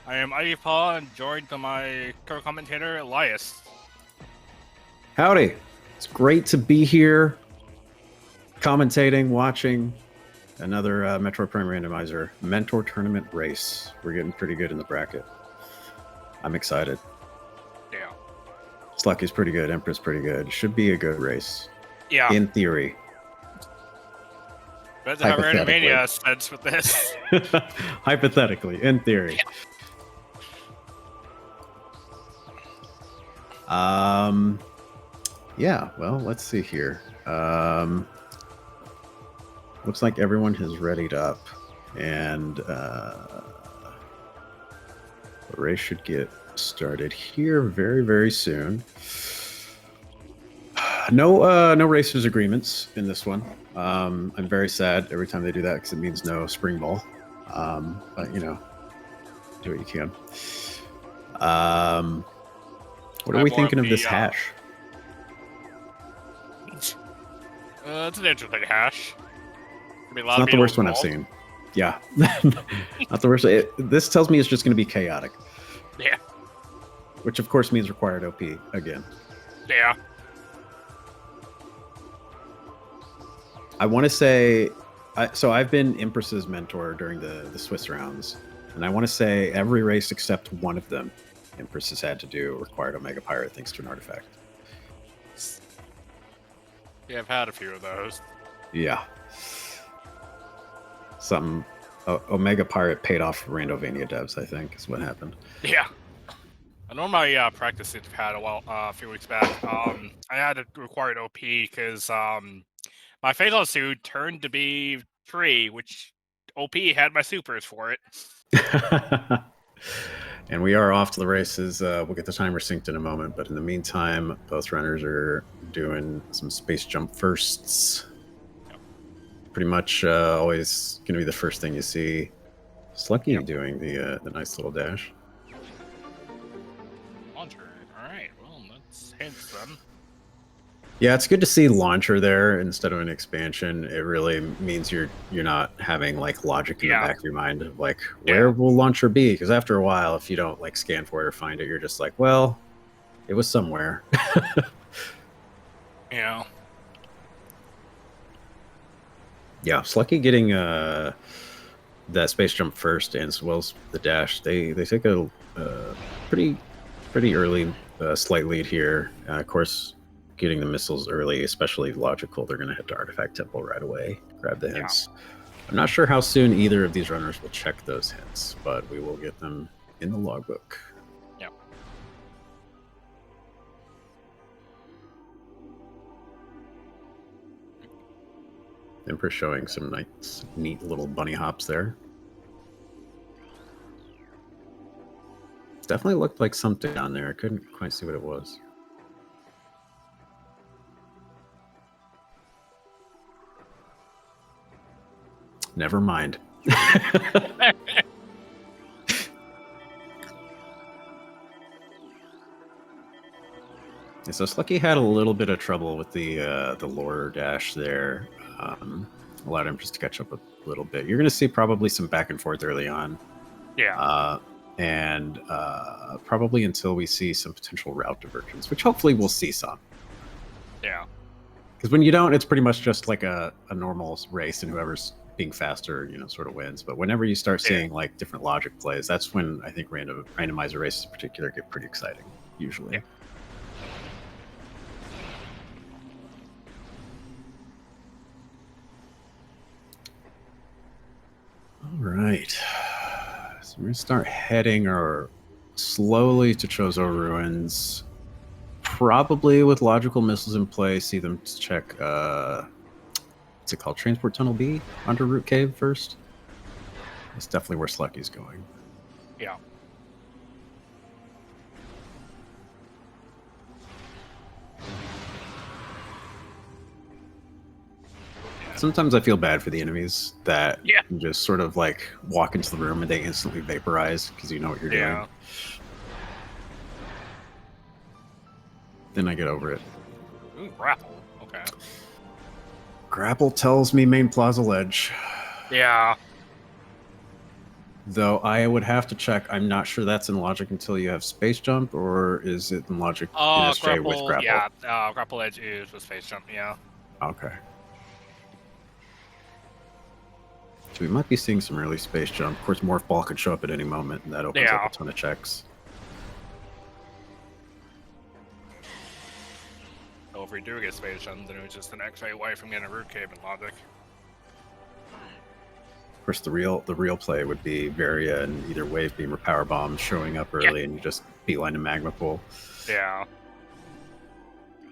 I am Ivy Paul and joined by my co-commentator Elias. Howdy. It's great to be here commentating, watching another Metroid Prime Randomizer Mentor Tournament race. We're getting pretty good in the bracket. I'm excited. Yeah. Slucky's pretty good. Empress pretty good. Should be a good race. Yeah. In theory. But how Randomania sense with this. Hypothetically, in theory. Yeah, well, let's see here. Looks like everyone has readied up, and the race should get started here very, very soon. No racers agreements in this one. I'm very sad every time they do that because it means no spring ball. But you know, do what you can. What are we thinking of this hash? It's an interesting hash. It's not the worst one I've seen. Yeah, not the worst. This tells me it's just going to be chaotic. Yeah. Which of course means required OP again. Yeah. I want to say, so I've been Empress's mentor during the Swiss rounds, and I want to say every race except one of them, Empress has had to do required Omega Pirate thanks to an artifact. Yeah, I've had a few of those. Yeah. Something Omega Pirate paid off for Randovania devs, I think, is what happened. Yeah. I know my practice I've had a few weeks back. I had a required OP because my Fatal Suit turned to be 3, which OP had my supers for it. And we are off to the races. We'll get the timer synced in a moment, but in the meantime, both runners are doing some space jump firsts. Yep. Pretty much always going to be the first thing you see. Slucky doing the nice little dash. Launcher. All right. Well, that's hints then. Yeah, it's good to see launcher there instead of an expansion. It really means you're not having like logic in the back of your mind of like where will launcher be? Because after a while, if you don't like scan for it or find it, you're just like, well, it was somewhere. Yeah. Yeah, Slucky getting that space jump first and as well as the dash. They take a pretty early slight lead here. Of course, getting the missiles early, especially logical, they're going to head to Artifact Temple right away, grab the hints. Yeah. I'm not sure how soon either of these runners will check those hints, but we will get them in the logbook. Yeah. Empress showing some nice, neat little bunny hops there. Definitely looked like something down there. I couldn't quite see what it was. Never mind. So Slucky had a little bit of trouble with the lore dash there. Allowed him just to catch up a little bit. You're going to see probably some back and forth early on. Yeah. And probably until we see some potential route divergence, which hopefully we'll see some. Yeah. Because when you don't, it's pretty much just like a normal race, and whoever's being faster, sort of wins. But whenever you start seeing like different logic plays, that's when I think randomizer races in particular get pretty exciting, usually. Yeah. All right. So we're going to start heading slowly to Chozo Ruins. Probably with logical missiles in play, see them check, what's it called? Transport Tunnel B under Root Cave first. That's definitely where Slucky's going. Yeah. Sometimes I feel bad for the enemies that just sort of like walk into the room and they instantly vaporize because you know what you're doing. Then I get over it. Ooh, grapple. Okay. Grapple tells me main plaza ledge. Yeah. Though I would have to check. I'm not sure that's in logic until you have space jump, or is it in logic in SJ with grapple? Yeah, grapple edge is with space jump, yeah. Okay. So we might be seeing some early space jump. Of course, Morph Ball could show up at any moment, and that opens up a ton of checks. So if we do get space jump, then it's just an X-ray away from getting a root cave in logic. Of course, the real play would be Varia and either Wave Beam or Power Bomb showing up early, and you just beeline a Magma Pool. Yeah.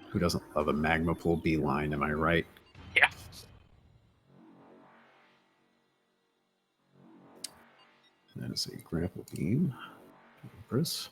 Who doesn't love a Magma Pool beeline? Am I right? Yeah. That is a Grapple Beam. Empress.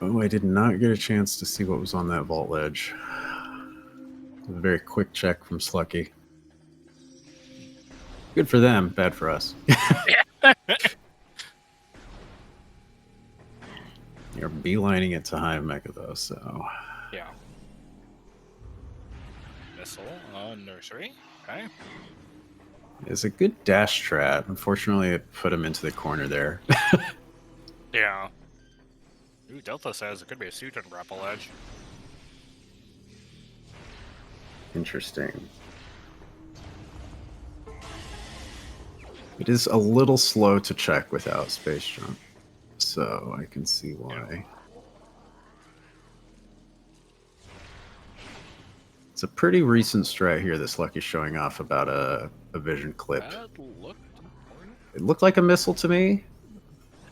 Oh, I did not get a chance to see what was on that vault ledge. A very quick check from Slucky. Good for them, bad for us. You're beelining it to Hive Mecha, though, so... Yeah. Missile on Nursery. Okay. It's a good dash strat. Unfortunately, it put him into the corner there. Yeah. Ooh, Delta says it could be a suit on grapple edge. Interesting. It is a little slow to check without space jump, so I can see why. Yeah. It's a pretty recent strat here that's Lucky showing off about a vision clip. It looked like a missile to me.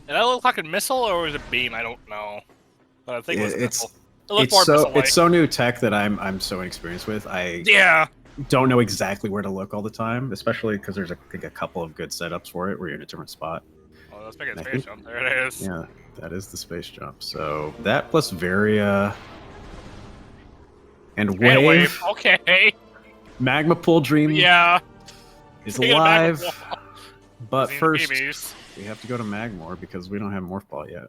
Did that look like a missile or was it a beam? I don't know. But I think it was a missile. It's so new tech that I'm so inexperienced with. I don't know exactly where to look all the time, especially because there's a couple of good setups for it where you're in a different spot. Oh, let's make a space jump. There it is. Yeah, that is the space jump. So that plus Varia and Wave. Okay. Magma Pool Dream. Yeah. Is alive. But first, we have to go to Magmor because we don't have Morph Ball yet.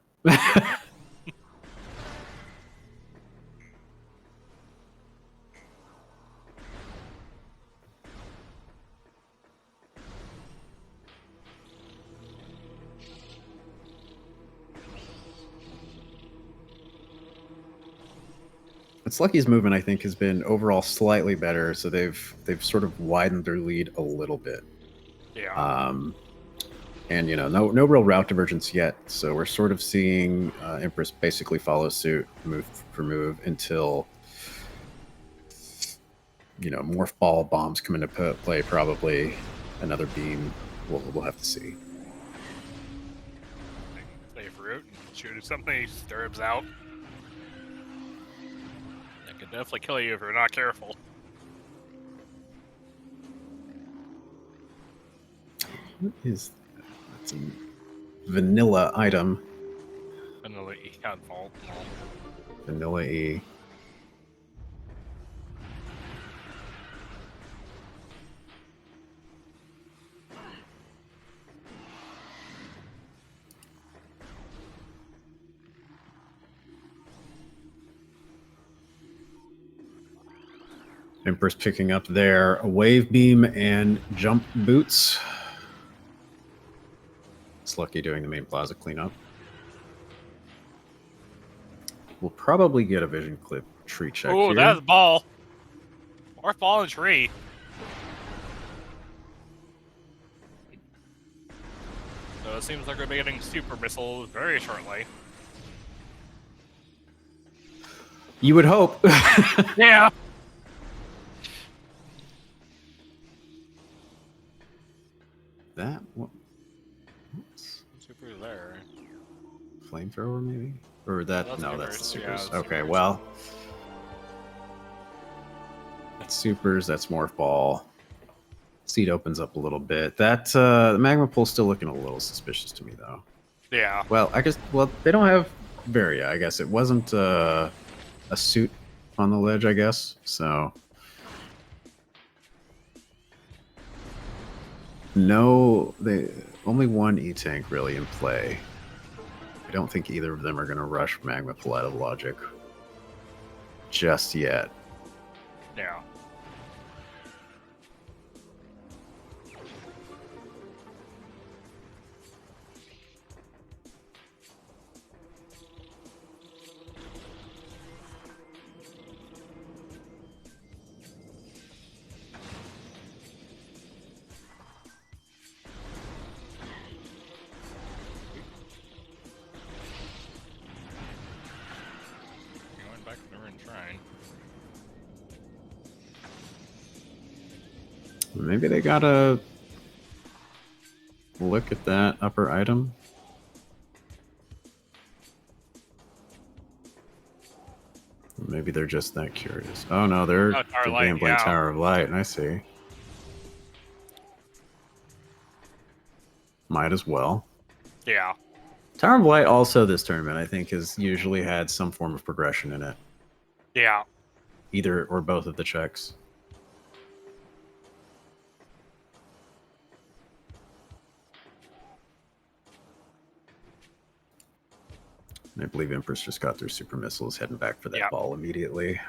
Slucky's movement, I think, has been overall slightly better, so they've sort of widened their lead a little bit. Yeah. And you know, no real route divergence yet, so we're sort of seeing Empress basically follow suit, move for move, until you know Morph Ball bombs come into play. Probably another beam. We'll have to see. Safe route. Shoot if something disturbs out. That could definitely kill you if you're not careful. What is that? That's a vanilla item. Vanilla E on vault. Vanilla E. Empress picking up there a wave beam and jump boots. Slucky doing the main plaza cleanup. We'll probably get a vision clip tree check here. Oh, that's ball. Morph Ball and tree. So it seems like we're getting super missiles very shortly. You would hope. Yeah. That what? Super there. Flamethrower maybe? Or that? Well, no, that's the supers. Yeah, okay, supers. Well, that's supers. That's Morph Ball. Seat opens up a little bit. That the Magma Pool's still looking a little suspicious to me, though. Yeah. Well, I guess. Well, they don't have Varia. I guess it wasn't a suit on the ledge. I guess so. No, they only one E-Tank really in play. I don't think either of them are going to rush Magma Pull out of Logic just yet. Yeah. Going back to the Ruined Shrine. Maybe they gotta look at that upper item. Maybe they're just that curious. Oh no, they're Oh, Tower of Light, gambling yeah. Tower of Light. I see. Might as well. Yeah. Tower of Light also this tournament, I think, has usually had some form of progression in it. Yeah. Either or both of the checks. And I believe Empress just got their super missiles, heading back for that Yeah. ball immediately.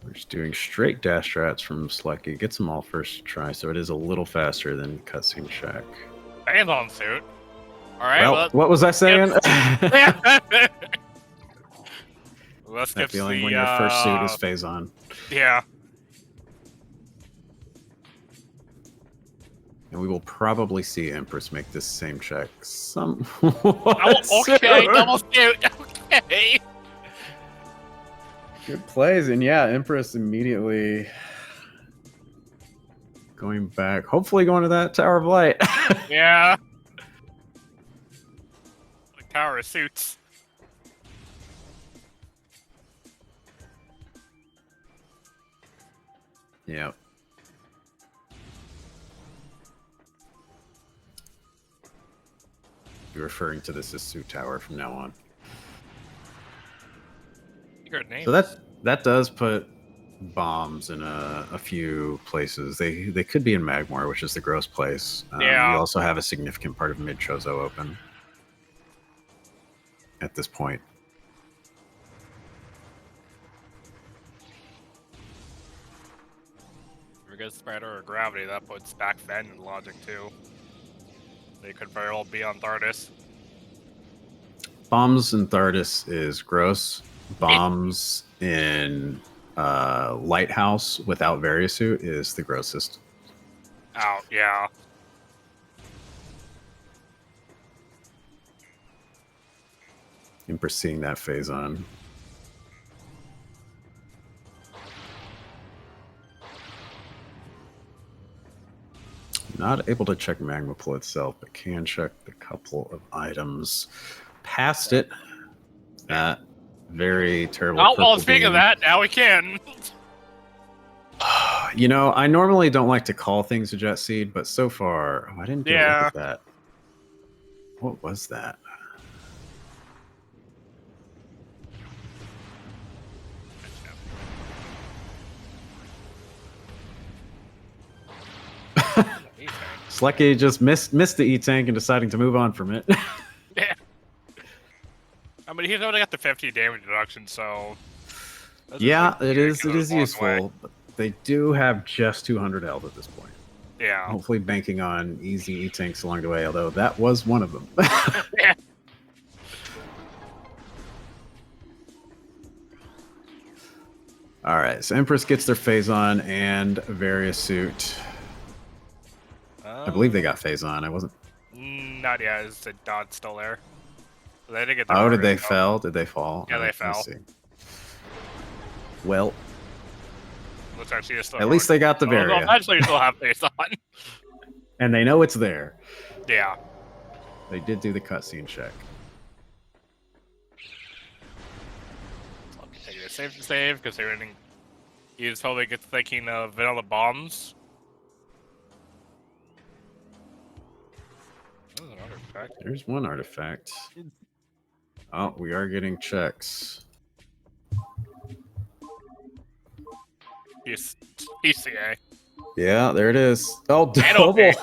We're just doing straight dash strats from Slucky. Gets them all first try, so it is a little faster than cutscene check. Phazon suit. Alright, Well, what was I saying? Let's That get feeling the when your first suit is Phazon. Yeah. And we will probably see Empress make this same check some. Okay, double suit. Okay. Good plays, and yeah, Empress immediately going back. Hopefully, going to that Tower of Light. Yeah. The Tower of Suits. Yeah. Be referring to this as Suit Tower from now on. Good name. So that does put bombs in a few places. They could be in Magmor, which is the gross place. Yeah. We also have a significant part of Mid Chozo open at this point. If it gets Spider or Gravity, that puts back Fen in Logic too. They could very well be on Thardis. Bombs in Thardis is gross. Bombs in Lighthouse without Variasuit is the grossest. Out, yeah. Empress seeing that Phazon. Not able to check Magma Pull itself, but can check the couple of items past it. That very terrible. Oh, well, purple speaking of beam. that, now we can. You know, I normally don't like to call things a jet seed, but so far, I didn't get a look at that. What was that? Slucky just missed the E-Tank and deciding to move on from it. Yeah. I mean, he's only got the 50 damage reduction, so... Yeah, it is useful. Away. But they do have just 200 health at this point. Yeah. Hopefully banking on easy E-Tanks along the way, although that was one of them. Yeah. Alright, so Empress gets their Phazon and Variasuit. I believe they got Phazon. I wasn't... Not yet. Is the dot still there? They didn't get the Oh, did Mario, they though. fell? Did they fall? Yeah, they Let me fell. see. Well, Looks like she is still at least they got the Varia. Varia. Eventually, you still have face on. And they know it's there. Yeah. They did do the cutscene check. Take it safe to save, because he's probably thinking of vanilla bombs. Oh, an artifact. There's one artifact. Oh, we are getting checks. PCA. Yeah, there it is. Oh, And double okay.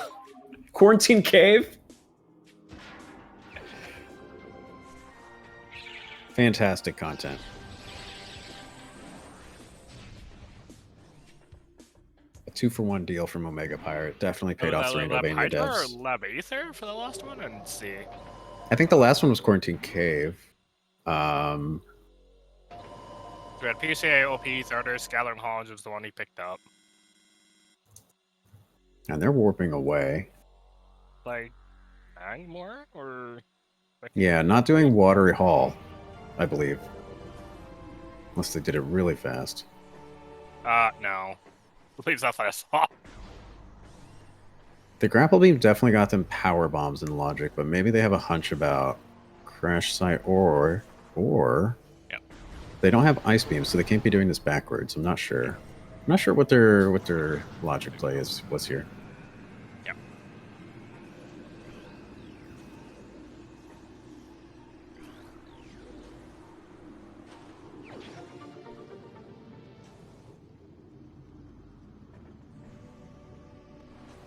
quarantine cave. Fantastic content. A 2-for-1 deal from Omega Pirate. Definitely paid off the Randomizer Hydra or devs. Lab Aether for the last one? And see. I think the last one was Quarantine Cave. Um, We had PCA, OP, Thirder, Scalar, and Hollins was the one he picked up. and they're warping away. Like, 9 more? Or. Yeah, not doing Watery Hall, I believe. Unless they did it really fast. No. At least that's what I saw. The grapple beam definitely got them power bombs in logic, but maybe they have a hunch about crash site or Yep. they don't have ice beams, so they can't be doing this backwards. I'm not sure. I'm not sure what their logic play was here. Yep.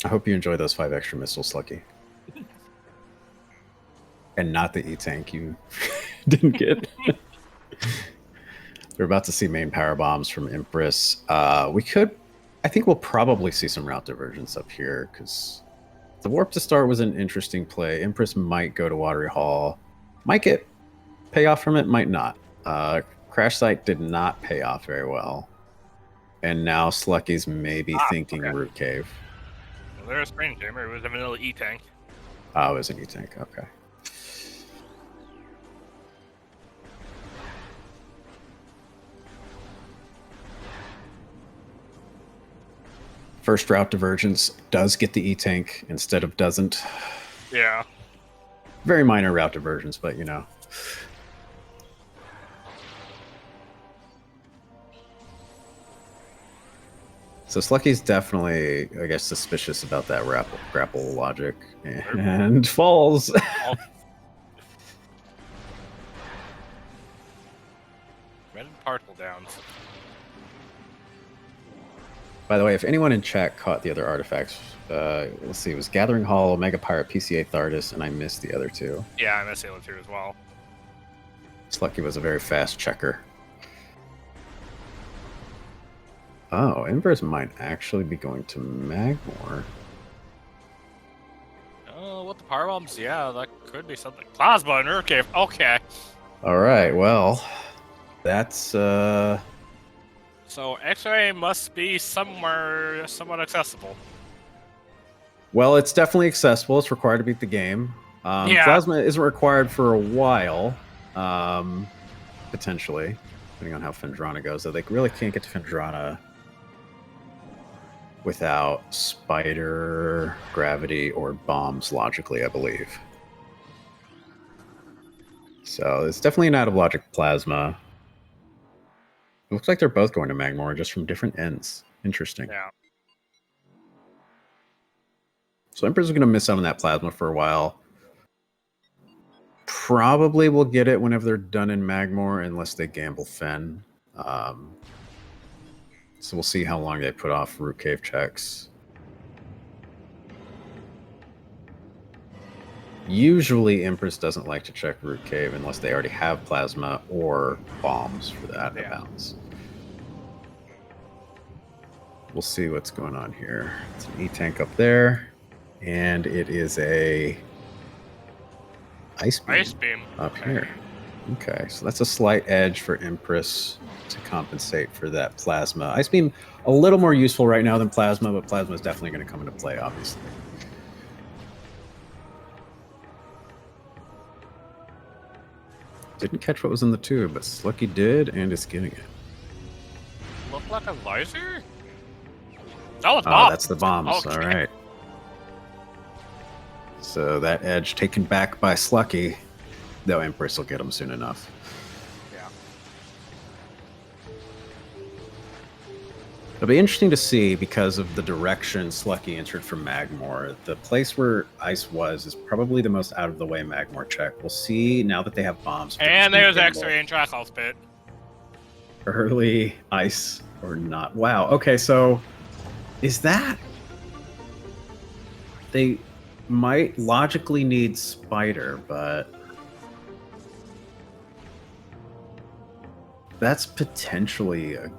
I hope you enjoy those 5 extra missiles, Slucky. And not the E-Tank you didn't get. We're about to see main power bombs from Empress. I think we'll probably see some route divergence up here, because the warp to start was an interesting play. Empress might go to Watery Hall. Might get payoff from it, might not. Crash Site did not pay off very well. And now Slucky's maybe thinking okay. Root Cave. Well, there's a Spring Chamber. It was a vanilla E-Tank. Oh, it was an E-Tank. Okay. First route divergence does get the E-Tank instead of doesn't. Yeah. Very minor route divergence, but you know. So Slucky's definitely, I guess, suspicious about that grapple logic, and falls. Red particle downs. By the way, if anyone in chat caught the other artifacts, let's see, it was Gathering Hall, Mega Pirate, PCA Thardus, and I missed the other 2. Yeah, I missed the other 2 as well. Slucky was a very fast checker. Oh, Empress might actually be going to Magmore. Oh, what the power bombs? Yeah, that could be something. Plasma and Nerve Cave. Okay. All right, well, that's So X-ray must be somewhere somewhat accessible. well, it's definitely accessible. It's required to beat the game. Yeah. Plasma isn't required for a while, potentially, depending on how Fendrana goes. Though they really can't get to Fendrana without Spider, Gravity, or Bombs, logically, I believe. So it's definitely an out-of-logic Plasma. It looks like they're both going to Magmore, just from different ends. Interesting. Yeah. So Empress is going to miss out on that Plasma for a while. Probably will get it whenever they're done in Magmore, unless they gamble Fen. So we'll see how long they put off Root Cave checks. Usually Empress doesn't like to check Root Cave unless they already have Plasma or Bombs for that bounce. We'll see what's going on here. It's an E-Tank up there, and it is a Ice Beam up here. Okay, so that's a slight edge for Empress to compensate for that Plasma. Ice Beam, a little more useful right now than Plasma, but Plasma is definitely going to come into play, obviously. Didn't catch what was in the tube, but Slucky did, and is getting it. Look like a laser? Oh, it's Oh, bombs. that's the bombs. Okay. All right. So that edge taken back by Slucky, though Empress will get him soon enough. Yeah. It'll be interesting to see because of the direction Slucky entered from Magmore. The place where Ice was is probably the most out of the way Magmore check. We'll see now that they have bombs. And there's X-ray and Trackhouse Pit. Early Ice or not. Wow. Okay, so is that... They might logically need Spider, but... That's potentially a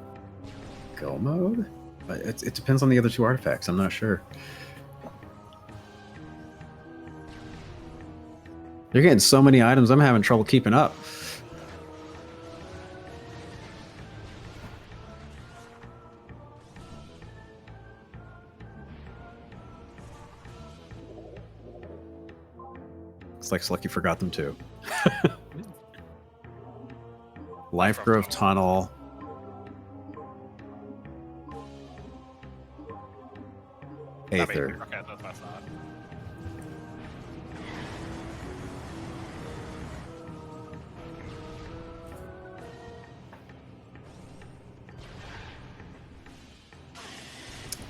go mode? But it depends on the other two artifacts. I'm not sure. They're getting so many items, I'm having trouble keeping up. It's like Slucky forgot them too. Life Grove Tunnel. Aether. Okay, that's not.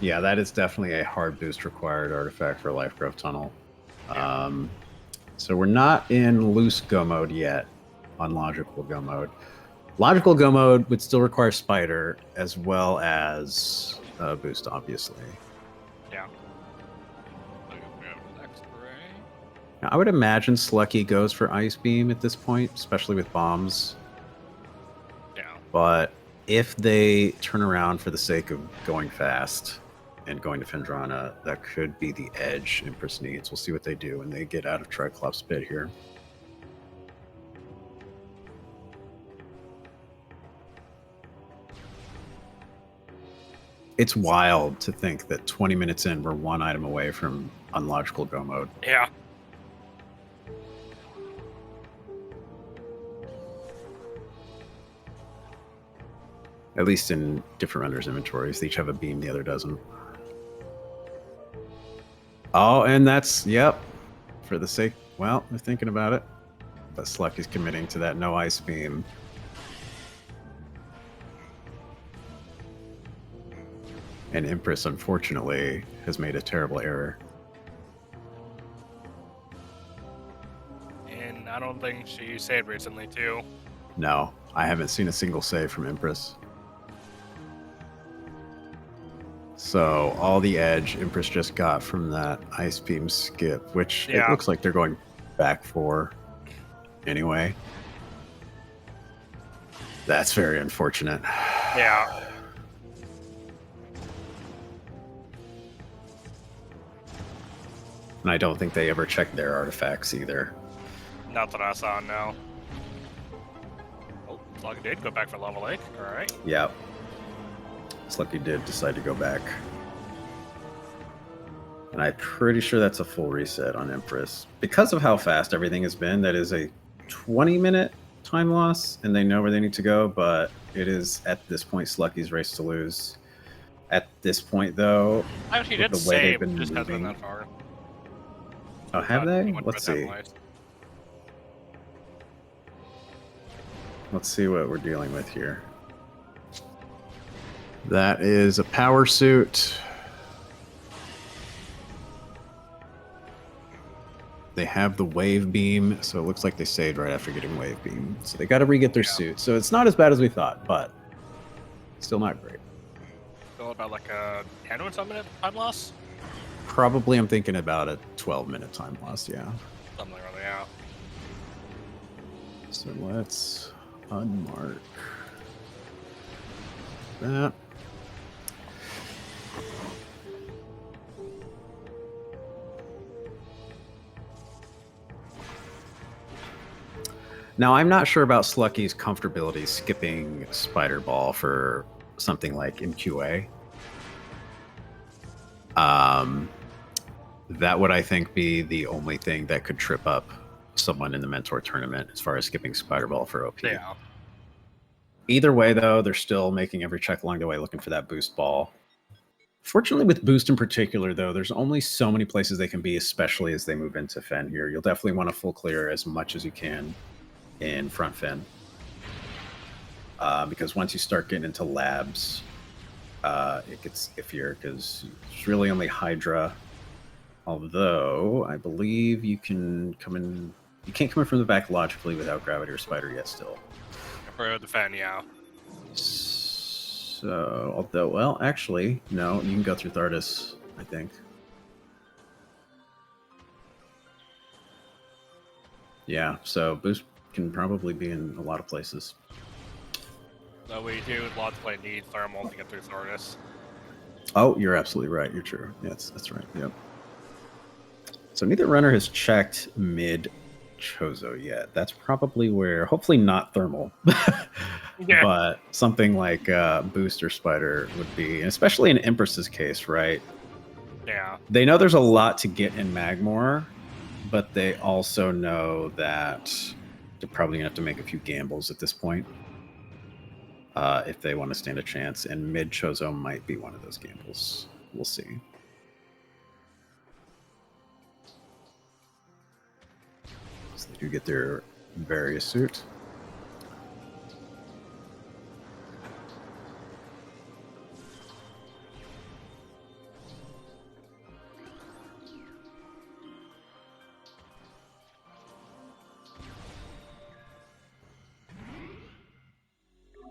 Yeah, that is definitely a hard boost required artifact for Life Grove Tunnel. Yeah. So we're not in loose go mode yet on logical go mode. Logical go mode would still require Spider as well as boost, obviously. Yeah. Now, I would imagine Slucky goes for Ice Beam at this point, especially with bombs. Yeah. But if they turn around for the sake of going fast and going to Fendrana, that could be the edge Empress needs. We'll see what they do when they get out of Triclops Pit here. It's wild to think that 20 minutes in, we're one item away from unlogical go mode. Yeah. At least in different runners' inventories. They each have a beam, the other doesn't. Oh, and that's, yep. For the sake, well, they're thinking about it. But Sluck is committing to that no ice beam. And Empress, unfortunately, has made a terrible error. And I don't think she saved recently, too. No, I haven't seen a single save from Empress. So all the edge Empress just got from that ice beam skip, which it looks like they're going back for anyway. That's very unfortunate. Yeah. And I don't think they ever checked their artifacts either. Not that I saw, no. Oh, Slucky did go back for level 8. Alright. Yeah. Slucky did decide to go back. And I'm pretty sure that's a full reset on Empress. Because of how fast everything has been, that is a 20-minute time loss, and they know where they need to go, but it is, at this point, Slucky's race to lose. At this point, though, Actually, did the way save, they've been just hasn't been moving... that far. Oh, have they? Let's see. Let's see what we're dealing with here. That is a power suit. They have the wave beam, so it looks like they saved right after getting wave beam. So they got to re-get their suit. So it's not as bad as we thought, but still not great. Still about like a 10 or something time loss? Probably I'm thinking about a 12-minute time loss, yeah. Something like that, yeah. So let's unmark that. Now, I'm not sure about Slucky's comfortability skipping Spider Ball for something like MQA. That would, I think, be the only thing that could trip up someone in the Mentor tournament as far as skipping Spider Ball for OP. Yeah. Either way, though, they're still making every check along the way looking for that boost ball. Fortunately, with boost in particular, though, there's only so many places they can be, especially as they move into Fen here. You'll definitely want to full clear as much as you can in front Fen. Because once you start getting into labs, it gets iffier because it's really only Hydra. Although I believe you can come in, you can't come in from the back logically without gravity or spider yet. Still, For the fan, yeah. so although, well, actually, no, you can go through Thardis, I think. Yeah, so boost can probably be in a lot of places. So we do logically need thermal to get through Thordis. Oh, you're absolutely right. You're true. Yes, that's right. Yep. So neither runner has checked mid Chozo yet. That's probably where, hopefully not thermal, Yeah. but something like boost or spider would be, and especially in Empress's case, right? Yeah. They know there's a lot to get in Magmor, but they also know that they're probably gonna have to make a few gambles at this point if they want to stand a chance. And mid Chozo might be one of those gambles. We'll see. So they do get their various suit.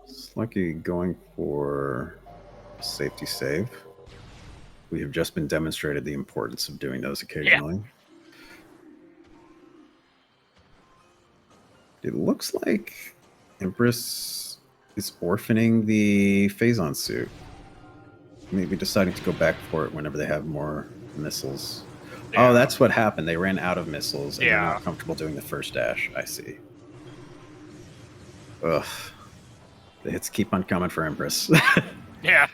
Slucky going for a safety save. We have just been demonstrated the importance of doing those occasionally. Yeah. It looks like Empress is orphaning the Phazon suit. Maybe deciding to go back for it whenever they have more missiles. Yeah. Oh, that's what happened. They ran out of missiles and they're Yeah. not comfortable doing the first dash. I see. Ugh. The hits keep on coming for Empress. Yeah.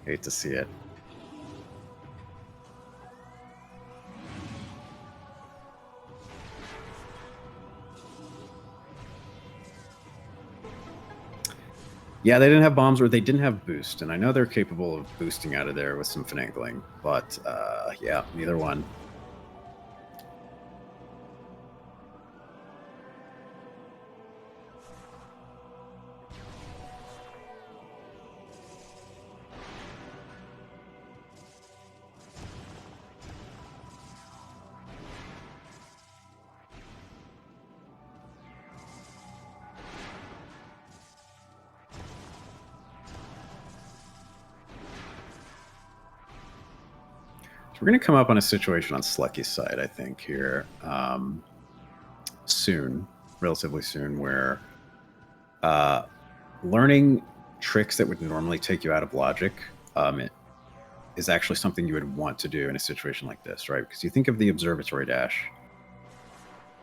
Hate to see it. Yeah, they didn't have bombs or they didn't have boost, and I know they're capable of boosting out of there with some finagling, but yeah, neither one. We're going to come up on a situation on Slucky's side, I think, here soon, relatively soon, where learning tricks that would normally take you out of logic is actually something you would want to do in a situation like this, right? Because you think of the observatory dash,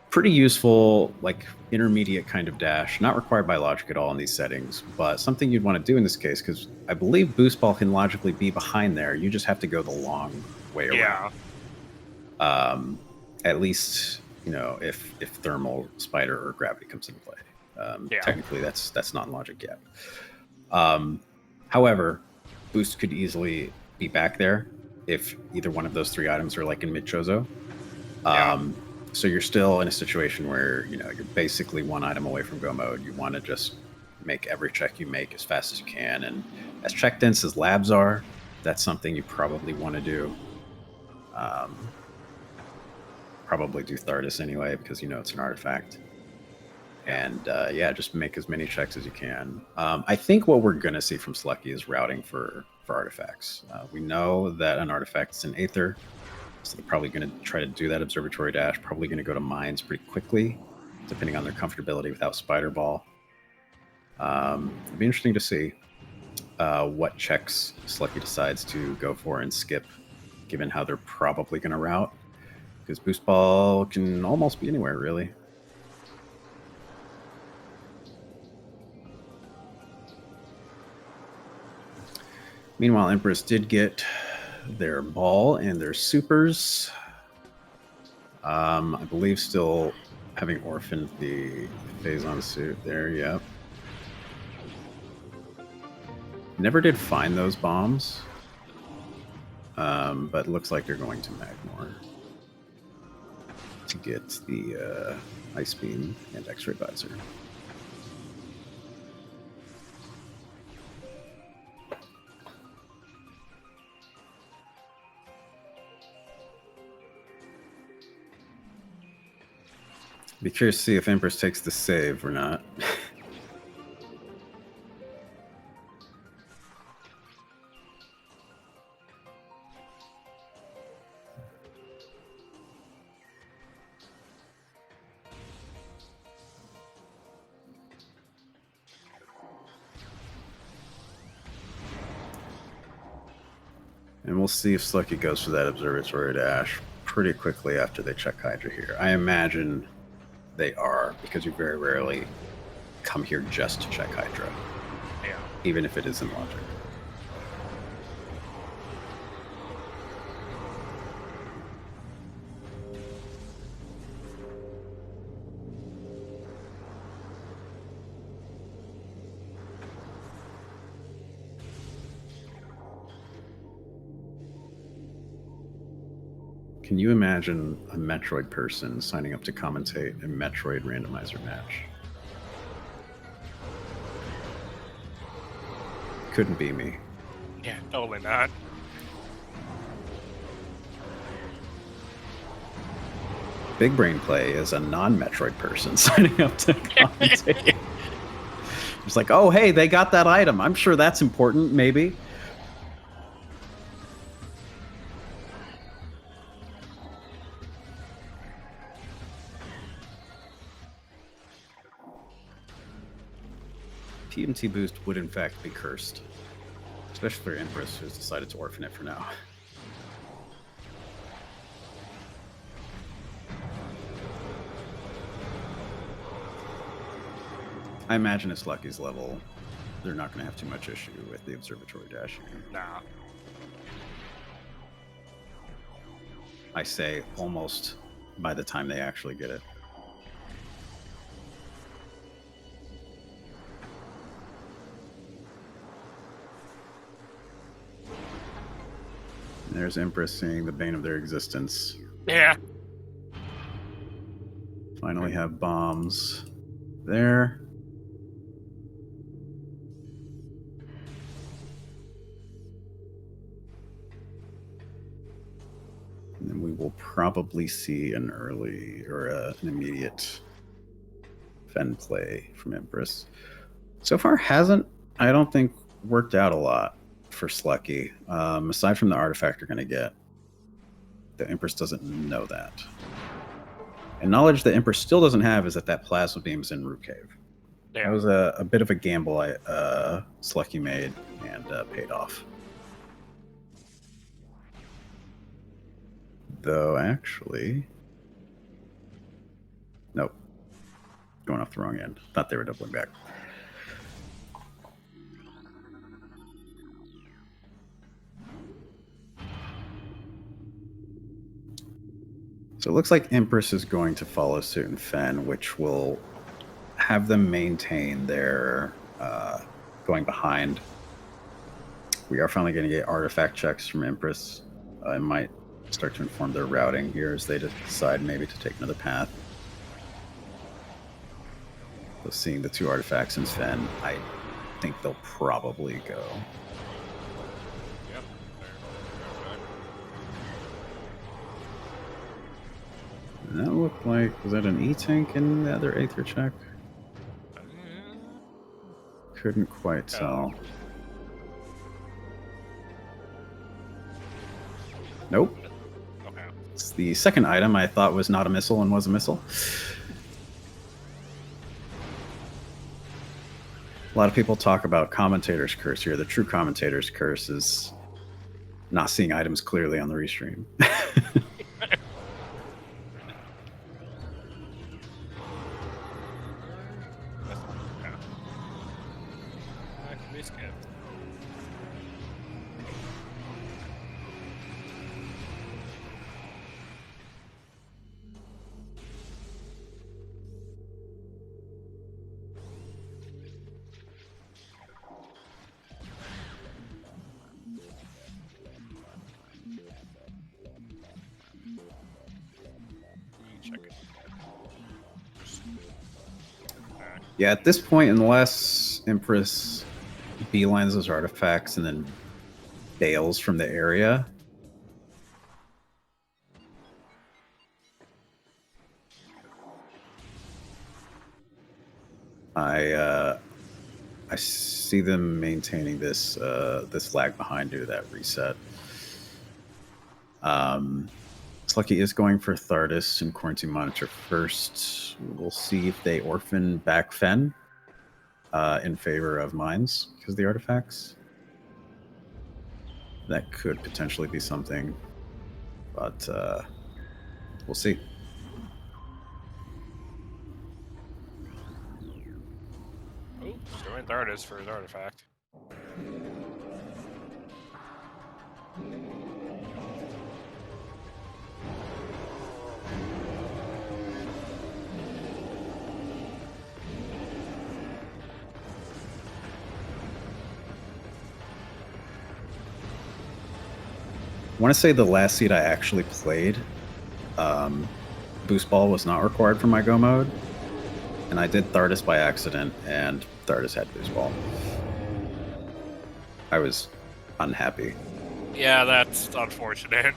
pretty useful, like intermediate kind of dash, not required by logic at all in these settings, but something you'd want to do in this case, because I believe Boost Ball can logically be behind there. You just have to go the long way around. Yeah. At least, you know, if thermal, spider, or gravity comes into play. Yeah. Technically, that's not logic yet. However, Boost could easily be back there if either one of those three items are like in mid Chozo. Yeah. So you're still in a situation where, you know, you're basically one item away from go mode. You want to just make every check you make as fast as you can. And as check dense as labs are, that's something you probably want to do. Probably do Thardis anyway, because you know it's an artifact. And yeah, just make as many checks as you can. I think what we're going to see from Slucky is routing for artifacts. We know that an artifact is an Aether, so they're probably going to try to do that observatory dash, probably going to go to mines pretty quickly, depending on their comfortability without Spider Ball. It'll be interesting to see what checks Slucky decides to go for and skip, given how they're probably going to route. Because Boost Ball can almost be anywhere, really. Meanwhile, Empress did get their ball and their supers. I believe still having orphaned the Phazon suit there, yep. Never did find those bombs, but looks like they're going to Magmor to get the Ice Beam and X-Ray Visor. Be curious to see if Empress takes the save or not. And we'll see if Slucky goes for that observatory dash pretty quickly after they check Hydra here. I imagine they are, because you very rarely come here just to check Hydra. Yeah. Even if it is in logic. Can you imagine a Metroid person signing up to commentate a Metroid randomizer match? Couldn't be me. Yeah, totally not. Big Brain Play is a non-Metroid person signing up to commentate. It's like, oh, hey, they got that item. I'm sure that's important, maybe. PMT boost would in fact be cursed. Especially for Empress, who's decided to orphan it for now. I imagine it's Lucky's level. They're not going to have too much issue with the observatory dashing. Nah. I say almost by the time they actually get it. There's Empress seeing the bane of their existence. Yeah. Finally have bombs there. And then we will probably see an early or an immediate Fen play from Empress. So far hasn't, I don't think, worked out a lot for Slucky. Aside from the artifact you're going to get, the Empress doesn't know that. And knowledge the Empress still doesn't have is that plasma beam's in Root Cave. Yeah. That was a bit of a gamble Slucky made and paid off. Though, actually... Nope. Going off the wrong end. Thought they were doubling back. So it looks like Empress is going to follow suit in Fen, which will have them maintain their going behind. We are finally going to get artifact checks from Empress. It might start to inform their routing here as they decide maybe to take another path. So seeing the 2 artifacts in Fen, I think they'll probably go. Yep. And that looked like, was that an E-tank in the other Aether check? Couldn't quite tell. Nope. Okay. It's the second item I thought was not a missile and was a missile. A lot of people talk about commentator's curse here. The true commentator's curse is not seeing items clearly on the restream. Yeah, at this point, unless Empress beelines those artifacts and then bails from the area, I see them maintaining this this lag behind due to that reset. Slucky is going for Thardus and Quarantine Monitor first. We'll see if they orphan back Fen in favor of Mines because of the artifacts. That could potentially be something, but we'll see. Oh, showing Thardus for his artifact. I want to say the last seed I actually played, Boost Ball was not required for my Go mode, and I did Thardus by accident, and Thardus had Boost Ball. I was unhappy. Yeah, that's unfortunate.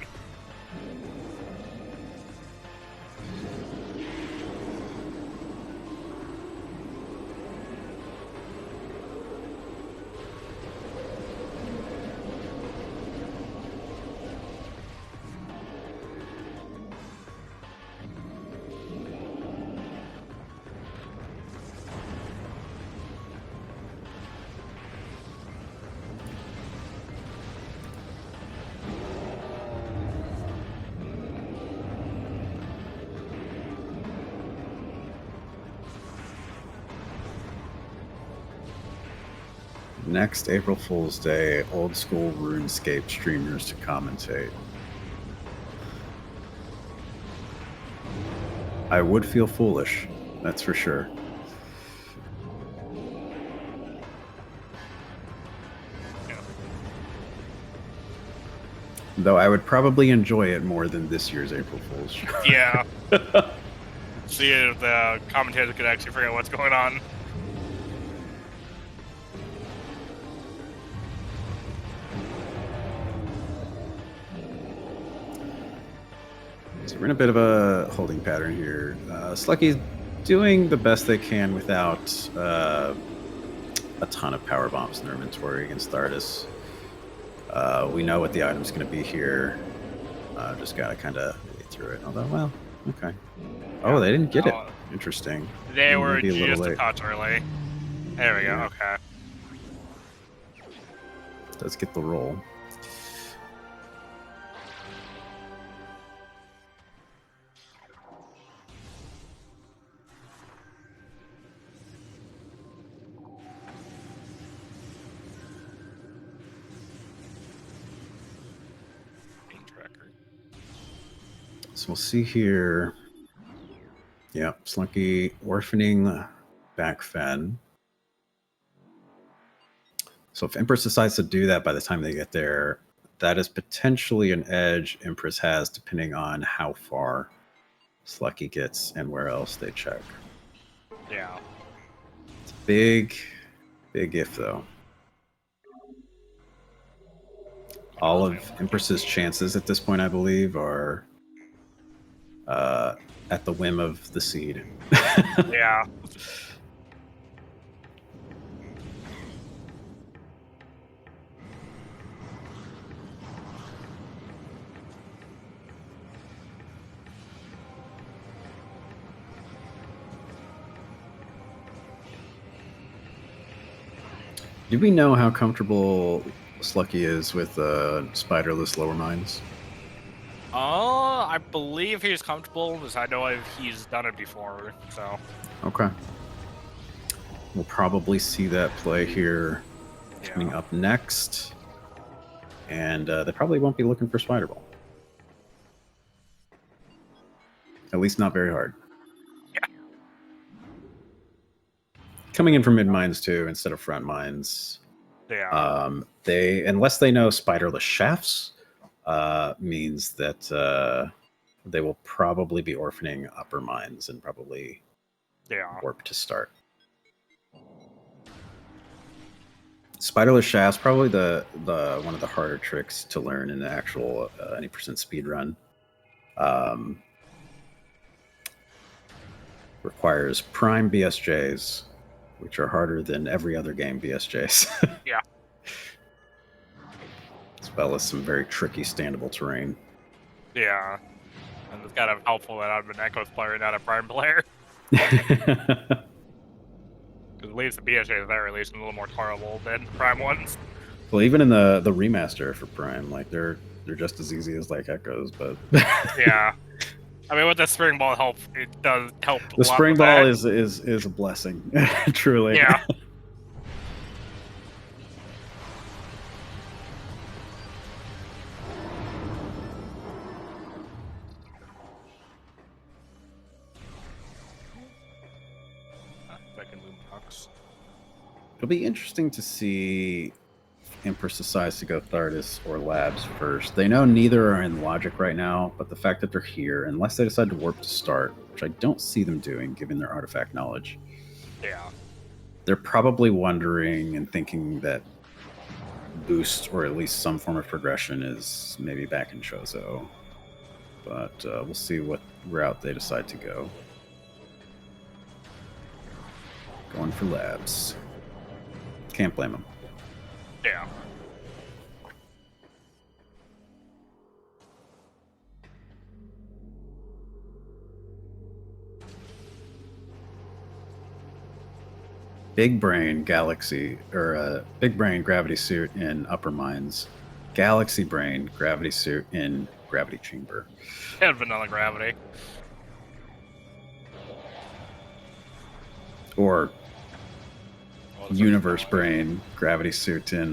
Next April Fool's Day, old school RuneScape streamers to commentate. I would feel foolish, that's for sure. Yeah. Though I would probably enjoy it more than this year's April Fool's show. Yeah. See if the commentators could actually figure out what's going on. So we're in a bit of a holding pattern here. Slucky's doing the best they can without a ton of power bombs in their inventory against Thardus. We know what the item's going to be here. Just gotta kind of get through it. Although, well, okay. Oh, they didn't get it. Interesting. They were Maybe a little just a late. touch early. There we go. Yeah. Okay. Does get the roll. Tracker. So we'll see here. Yep, Slucky orphaning back Fen. So if Empress decides to do that by the time they get there, that is potentially an edge Empress has depending on how far Slucky gets and where else they check. Yeah. It's a big if though. All of Empress's chances at this point, I believe, are at the whim of the seed. Yeah. Do we know how comfortable Slucky is with spiderless lower mines? I believe he's comfortable because I know he's done it before. So. Okay. We'll probably see that play here coming up next. And they probably won't be looking for Spider Ball. At least not very hard. Yeah. Coming in from mid mines too, instead of front mines. Yeah. They, unless they know spiderless shafts, means that they will probably be orphaning upper mines and probably warp to start. Spiderless shafts probably the one of the harder tricks to learn in the actual any percent speed run. Requires prime BSJs, which are harder than every other game BSJ's. Yeah. As well as some very tricky standable terrain. Yeah. And it's kind of helpful that I'm an Echoes player, not a Prime player. Because at least the BSJ is there, at least a little more tolerable than the Prime ones. Well, even in the remaster for Prime, like they're just as easy as like Echoes, but Yeah. I mean, with the spring ball help, it does help. The spring ball is a blessing, truly. Yeah. Second loom box. It'll be interesting to see if Empress decides to go Thardis or Labs first. They know neither are in Logic right now, but the fact that they're here, unless they decide to warp to start, which I don't see them doing given their artifact knowledge. Yeah. They're probably wondering and thinking that boost or at least some form of progression is maybe back in Chozo. But we'll see what route they decide to go. Going for Labs. Can't blame them. Yeah. Big Brain Galaxy, or Big Brain Gravity Suit in Upper Mines. Galaxy Brain Gravity Suit in Gravity Chamber. And Vanilla Gravity. Or Universe Brain Gravity Suit in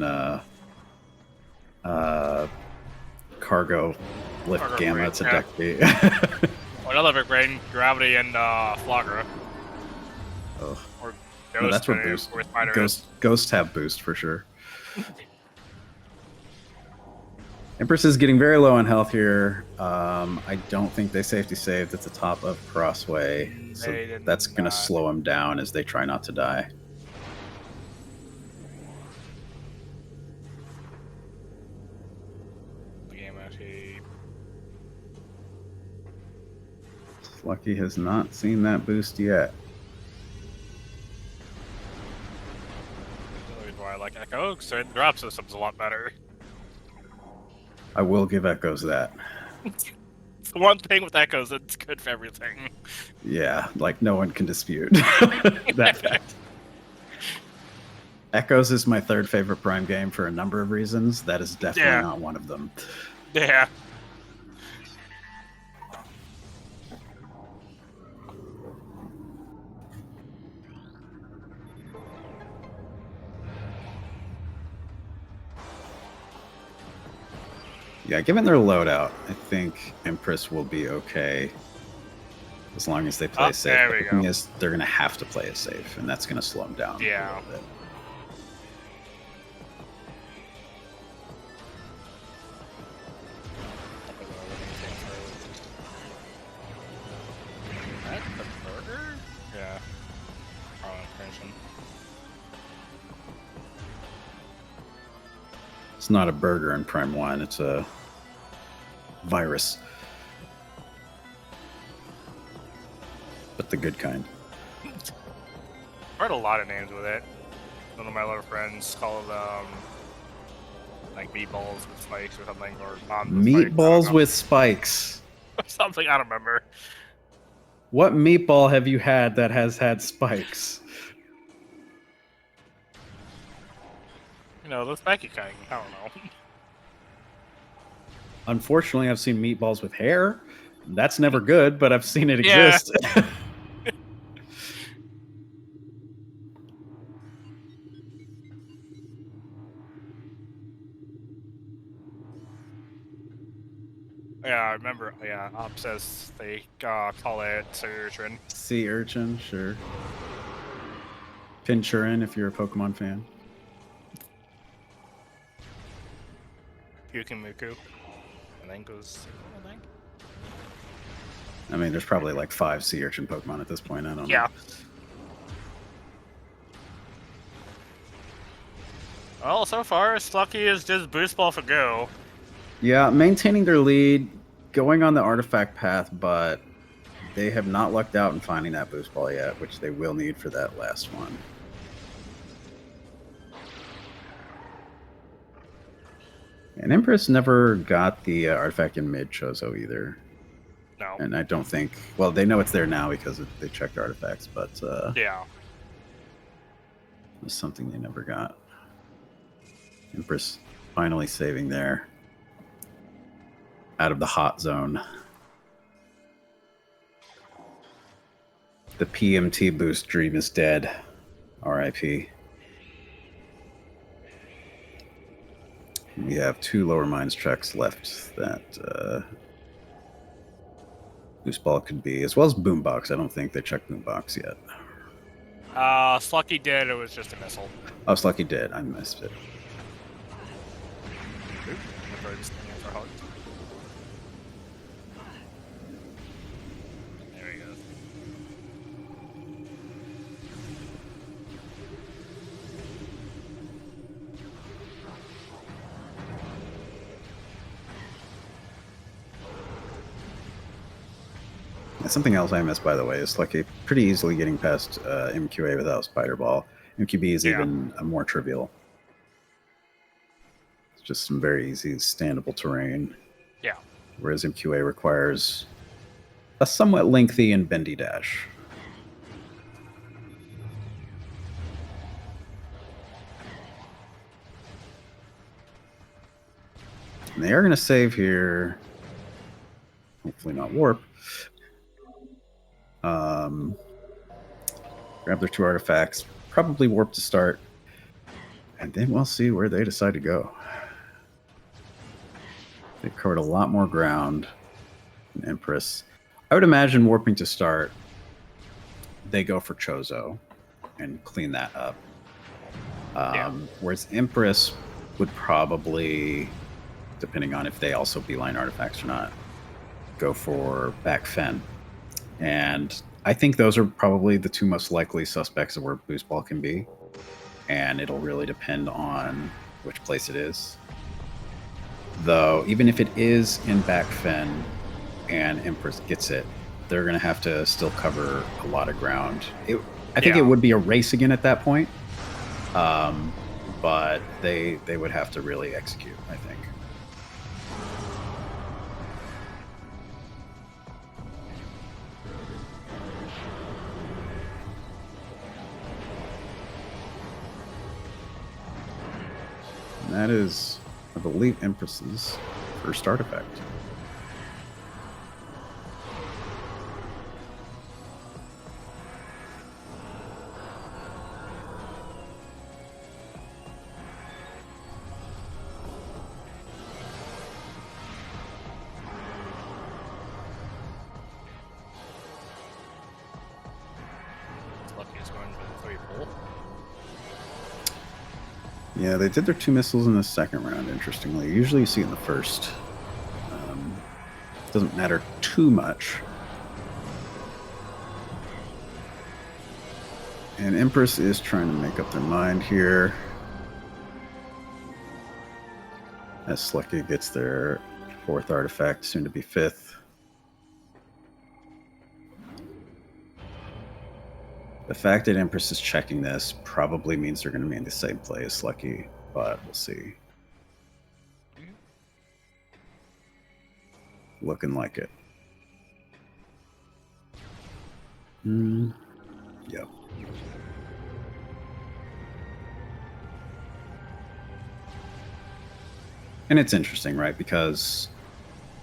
Cargo Lift Cargo Gamma. Brain, It's a yeah. deck B. Another Big Brain, Gravity, and Flogra. Oh. Or No, Ghost, that's where boost. where Spider is. Ghosts have boost for sure. Empress is getting very low on health here. I don't think they safety saved at the top of Crossway, so They did that's going to not. slow him down as they try not to die. The game actually. Slucky has not seen that boost yet. The reason why I like Echo, so it drop system's a lot better. I will give Echoes that. It's the one thing with Echoes, it's good for everything. Yeah, like no one can dispute that fact. Echoes is my third favorite Prime game for a number of reasons. That is definitely not one of them. Yeah. Yeah, given their loadout, I think Empress will be okay as long as they play safe. There we The thing go. is, they're going to have to play it safe, and that's going to slow them down Yeah. a little bit. That the burger? Yeah. Attention. It's not a burger in Prime 1, it's a virus. But the good kind. I heard a lot of names with it. One of my little friends called like meatballs with spikes or something, or Meatballs with spikes. something. I don't remember. What meatball have you had that has had spikes? You know, the spiky kind. I don't know. Unfortunately, I've seen meatballs with hair. That's never good, but I've seen it Yeah. exist. Yeah, I remember. Yeah, says they call it surgeon. Sea urchin, sure. Pinchurin, if you're a Pokemon fan. Yukimuku. And then goes. I think. I mean, there's probably like 5 sea urchin Pokemon at this point. I don't know. Yeah. Well, so far, Slucky is just boost ball for go. Yeah, maintaining their lead, going on the artifact path, but they have not lucked out in finding that boost ball yet, which they will need for that last one. And Empress never got the artifact in mid Chozo either. No. And I don't think... Well, they know it's there now because they checked artifacts, but... Yeah. It was something they never got. Empress finally saving there. Out of the hot zone. The PMT boost dream is dead. RIP. We have 2 lower mines tracks left that Boost Ball could be, as well as Boombox. I don't think they checked Boombox yet. Slucky did. It was just a missile. Oh, Slucky did. I missed it. Metroid's for hug. There he goes. Something else I missed, by the way, is Slucky pretty easily getting past MQA without Spider Ball. MQB is even more trivial. It's just some very easy, standable terrain. Yeah. Whereas MQA requires a somewhat lengthy and bendy dash. And they are going to save here. Hopefully not warp. Grab their 2 artifacts. Probably warp to start. And then we'll see where they decide to go. They've covered a lot more ground than Empress. I would imagine warping to start, they go for Chozo and clean that up. Whereas Empress would probably, depending on if they also beeline artifacts or not, go for back Fen. And I think those are probably the 2 most likely suspects of where Boost Ball can be. And it'll really depend on which place it is. Though, even if it is in back Fen and Empress gets it, they're going to have to still cover a lot of ground. I think it would be a race again at that point. But they would have to really execute, I think. And that is, I believe, Empress's first artifact. Slucky is going for the 3-pull. Yeah, they did their 2 missiles in the second round, interestingly. Usually you see it in the first. Doesn't matter too much. And Empress is trying to make up their mind here. As Slucky gets their 4th artifact, soon to be 5th. The fact that Empress is checking this probably means they're going to be in the same play as Slucky, but we'll see. Looking like it. Yep. And it's interesting, right? Because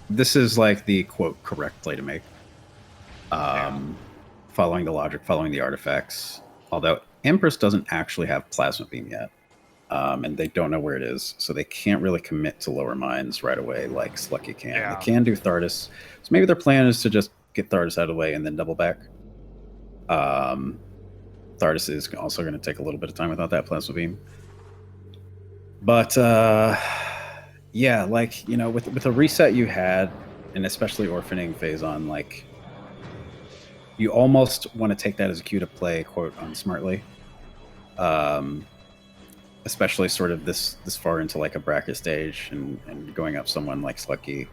this is like the, quote, correct play to make. Following the logic, following the artifacts. Although Empress doesn't actually have Plasma Beam yet. And they don't know where it is. So they can't really commit to lower mines right away like Slucky can. Yeah. They can do Thardus. So maybe their plan is to just get Thardus out of the way and then double back. Thardus is also going to take a little bit of time without that Plasma Beam. But, yeah, like, you know, with the reset you had, and especially Orphaning Phazon, like, you almost want to take that as a cue to play, quote, unsmartly. Especially sort of this far into like a bracket stage and going up someone like Slucky.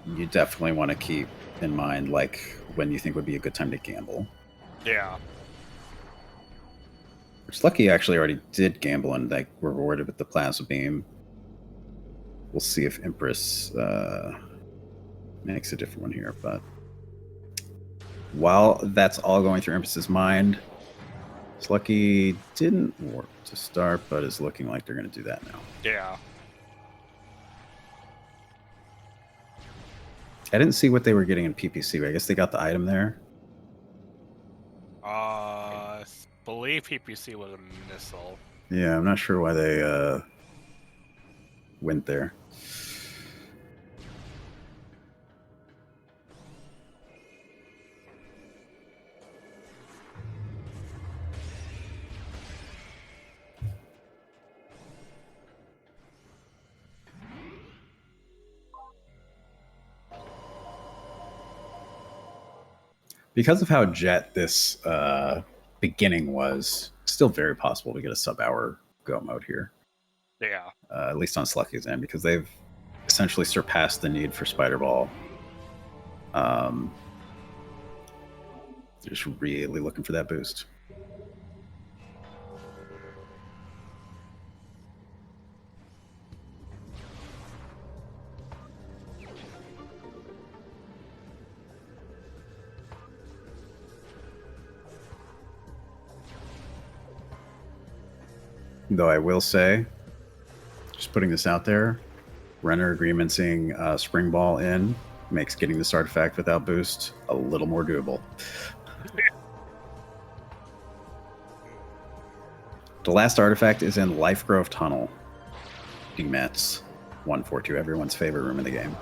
You definitely want to keep in mind like when you think would be a good time to gamble. Yeah. Which Slucky actually already did gamble and like rewarded with the Plasma Beam. We'll see if Empress makes a different one here. But while that's all going through Empress's mind, Slucky didn't warp to start, but is looking like they're going to do that now. Yeah. I didn't see what they were getting in PPC. I guess they got the item there. I believe PPC was a missile. Yeah, I'm not sure why they went there. Because of how jet this beginning was, still very possible to get a sub-hour go mode here. Yeah. At least on Slucky's end, because they've essentially surpassed the need for Spider Ball. Just really looking for that boost. Though I will say, just putting this out there, Renner agreementing Spring Ball in makes getting this artifact without boost a little more doable. The last artifact is in Life Grove Tunnel. Mets 142, everyone's favorite room in the game.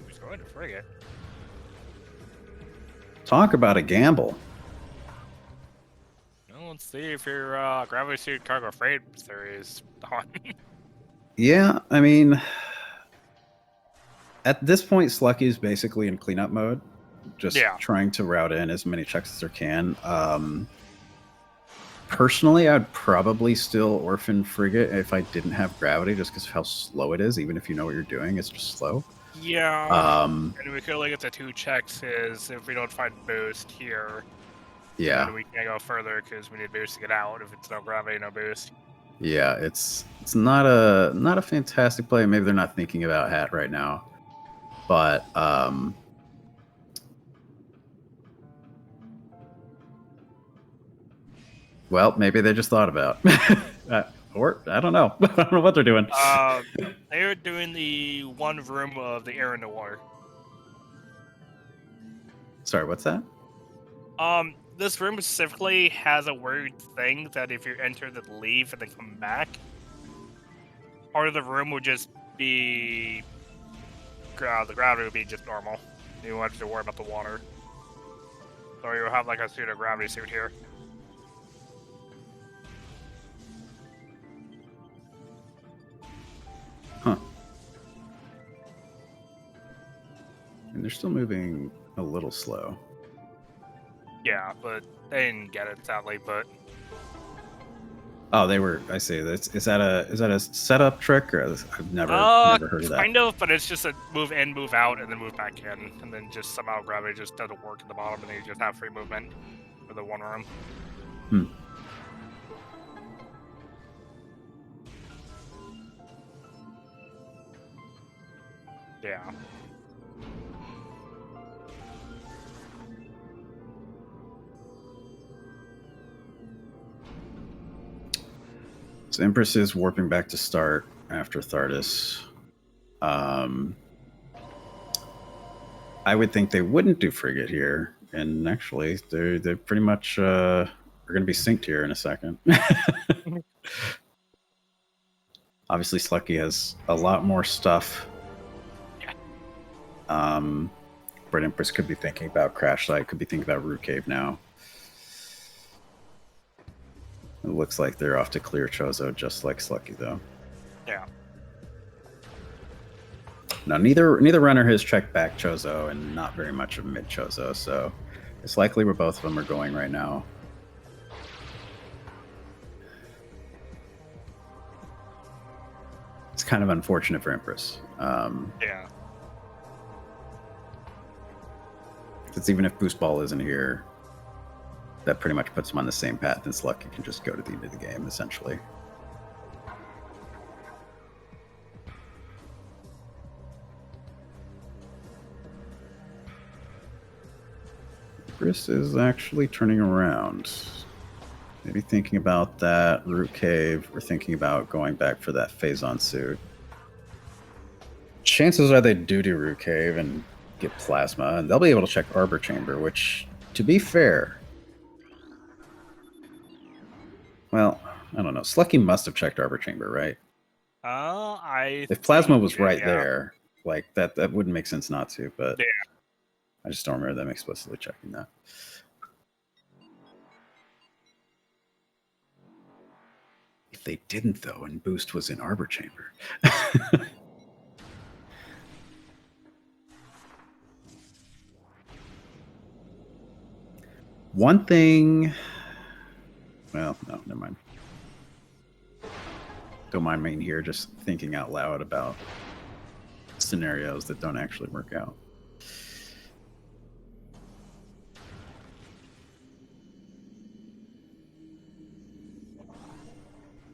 Who's going to frigate? Talk about a gamble. Well, let's see if your gravity suit cargo freight series on. Yeah, I mean, at this point, Slucky is basically in cleanup mode, just trying to route in as many checks as there can. Personally, I'd probably still Orphan Frigate if I didn't have gravity, just because of how slow it is. Even if you know what you're doing, it's just slow. Yeah. And we could only get the 2 checks is if we don't find boost here. Yeah. Then we can't go further because we need boost to get out. If it's no gravity, no boost. Yeah, it's not a fantastic play. Maybe they're not thinking about Hat right now, but well, maybe they just thought about. Or I don't know. I don't know what they're doing. They're doing the one room of the Air Noir. Sorry, what's that? This room specifically has a weird thing that if you enter then leave and then come back, part of the room would just be the gravity would be just normal. You won't have to worry about the water. So you'll have like a pseudo gravity suit here. Huh. And they're still moving a little slow. Yeah, but they didn't get it sadly. But oh, they were. I see. Is that a setup trick? Or I've never heard of that. Kind of, but it's just a move in, move out, and then move back in, and then just somehow gravity just doesn't work at the bottom, and then you just have free movement for the one room. Hmm. Yeah. So Empress is warping back to start after Thardis. I would think they wouldn't do Frigate here, and actually, they're pretty much are going to be synced here in a second. Obviously, Slucky has a lot more stuff. Yeah. But Empress could be thinking about Crash Site, could be thinking about Root Cave now. It looks like they're off to clear Chozo, just like Slucky, though. Yeah. Now, neither runner has checked back Chozo, and not very much of mid Chozo, so it's likely where both of them are going right now. It's kind of unfortunate for Empress. Yeah. Because even if Boost Ball isn't here, that pretty much puts him on the same path, and Slucky can just go to the end of the game, essentially. Empress is actually turning around. Maybe thinking about that root cave, or thinking about going back for that Phazon suit. Chances are they do root cave and get plasma, and they'll be able to check Arbor Chamber, which, to be fair, well, I don't know. Slucky must have checked Arbor Chamber, right? If plasma was right there, like that wouldn't make sense not to, but yeah. I just don't remember them explicitly checking that. If they didn't, though, and Boost was in Arbor Chamber. One thing... Well, no, never mind. Don't mind me here, just thinking out loud about scenarios that don't actually work out.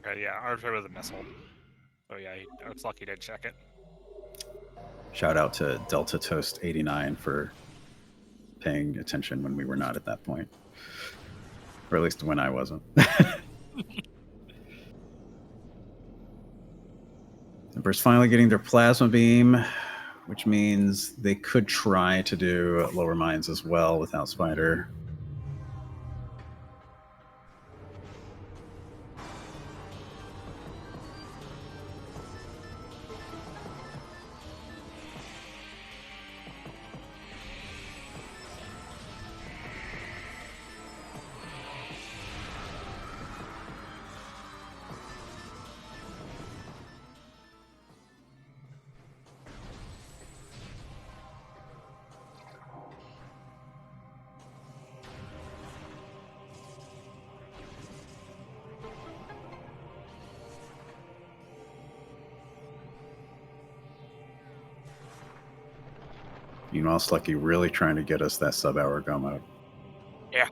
Okay, yeah, Arthur was a missile. So yeah, it's lucky to check it. Shout out to Delta Toast 89 for paying attention when we were not at that point. Or at least when I wasn't. Empress finally getting their plasma beam, which means they could try to do lower mines as well without Spider. Meanwhile, Slucky really trying to get us that sub-hour go mode. Yeah.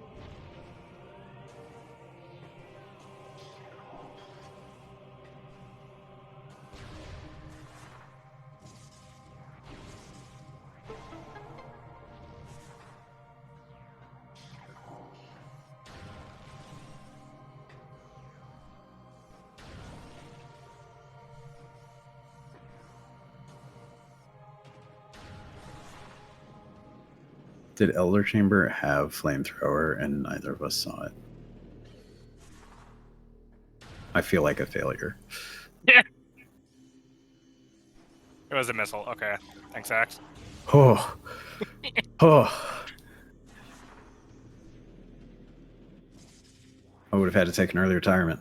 Did Elder Chamber have Flamethrower and neither of us saw it? I feel like a failure. Yeah. It was a missile. Okay. Thanks, Axe. Oh. Oh. I would have had to take an early retirement.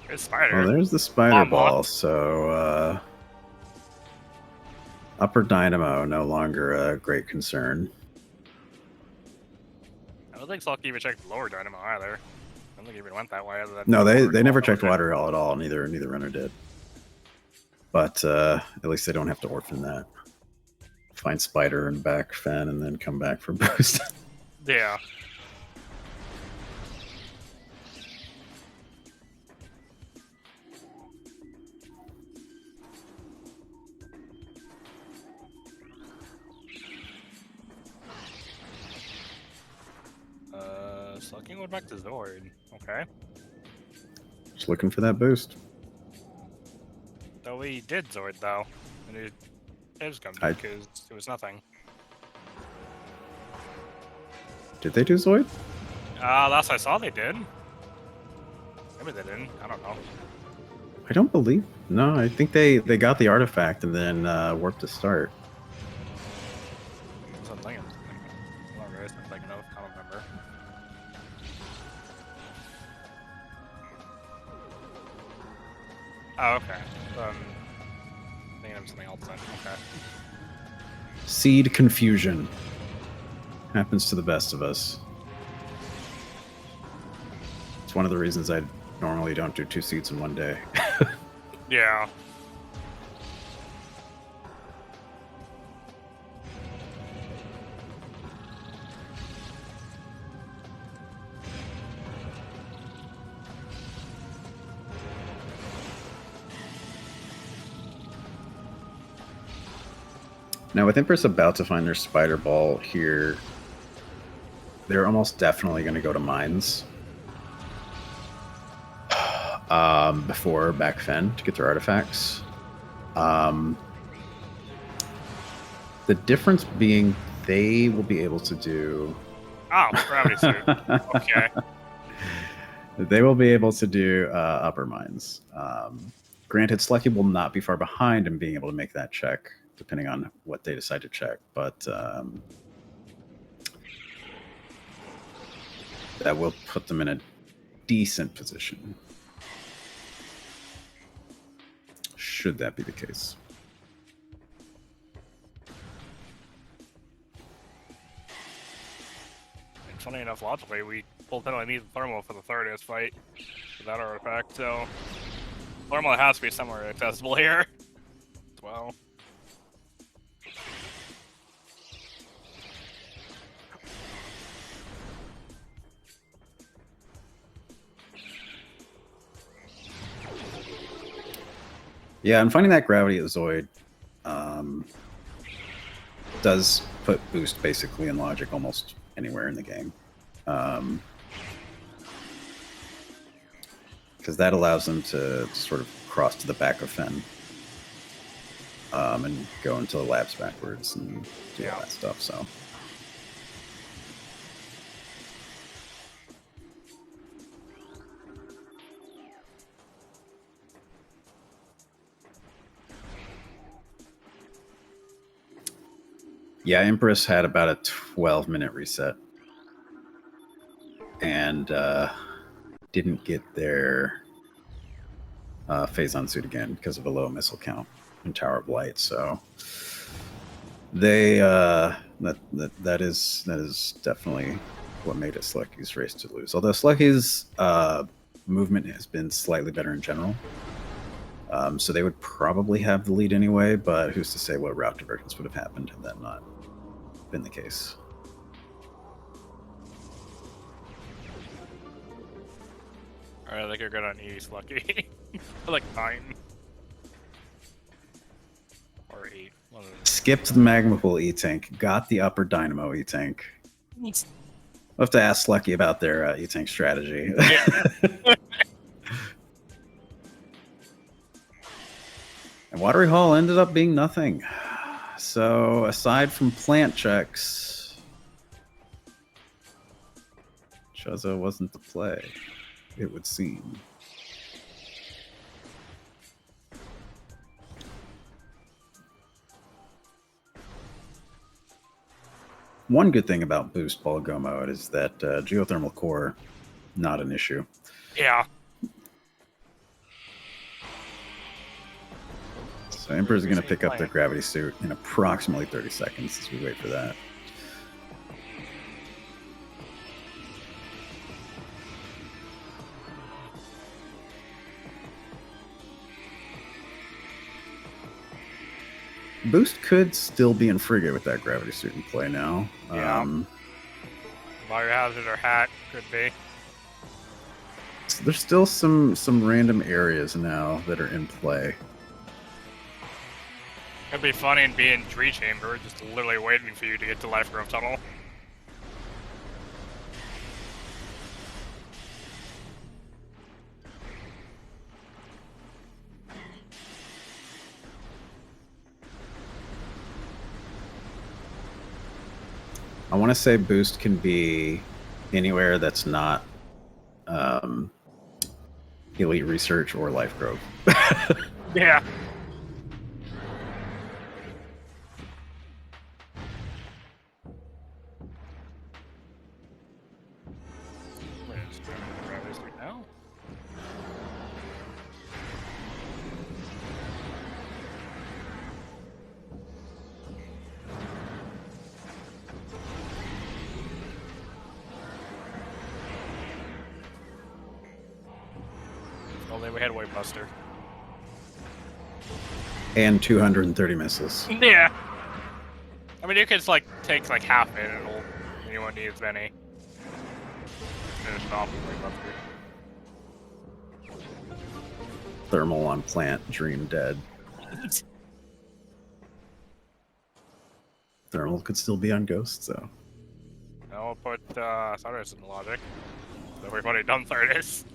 There's Spider. Well, there's the Spider Ball, so Upper Dynamo no longer a great concern. I don't think Slucky even checked lower Dynamo either. I don't think he even went that way. Other than No, they never checked water at all. Neither runner did. But at least they don't have to orphan that. Find Spider and back Fen, and then come back for boost. Yeah. Slucky went back to Zord. Okay. Just looking for that boost. Though we did Zord though, and it was gonna because it was nothing. Did they do Zoid? Last I saw they did. Maybe they didn't. I don't know. I don't believe. No, I think they got the artifact and then warped to start. Something. I don't remember. Oh, okay. Thinking of something else then. Okay. Seed confusion. Happens to the best of us. It's one of the reasons I normally don't do 2 seeds in one day. Yeah. Now, with Empress about to find their spider ball here, they're almost definitely going to go to mines before back Fen to get their artifacts. The difference being they will be able to do... Oh, gravity suit. Okay. They will be able to do upper mines. Granted, Slucky will not be far behind in being able to make that check, depending on what they decide to check. But that will put them in a decent position. Should that be the case. And funny enough, logically, we will definitely need the thermal for the Therida's fight for that artifact, so thermal has to be somewhere accessible here as well. Yeah, and finding that gravity at Zoid does put boost basically in logic almost anywhere in the game. Because that allows them to sort of cross to the back of Fen and go into the labs backwards and do all that stuff. So. Yeah, Empress had about a 12-minute reset and didn't get their Phazon suit again because of a low missile count in Tower of Light. So they that is definitely what made it Slucky's race to lose. Although Slucky's movement has been slightly better in general. So they would probably have the lead anyway, but who's to say what route divergence would have happened had that not been the case. Alright, I think you're good on E, Slucky. For like 9. Or 8. Skipped the Magma Pool E-Tank, got the upper Dynamo E-Tank. We'll have to ask Slucky about their E-Tank strategy. Yeah. And Watery Hall ended up being nothing. So, aside from plant checks, Chuzzo wasn't the play, it would seem. One good thing about Boost Ball Go mode is that geothermal core, not an issue. Yeah. So Emperor's going to pick up their gravity suit in approximately 30 seconds as we wait for that. Boost could still be in frigate with that gravity suit in play now. Yeah. Biohazard or hat could be. So there's still some random areas now that are in play. It'd be funny and be in Tree Chamber, just literally waiting for you to get to Life Grove Tunnel. I want to say Boost can be anywhere that's not Elite Research or Life Grove. Yeah. Well, then we had Wave Buster. And 230 missiles. Yeah. I mean, you could like take like half it, and you won't need as many. Finish it off with Wave Buster. Thermal on plant, dream dead. Thermal could still be on ghosts, though. I'll put Stardust in the logic. So we've already done Stardust.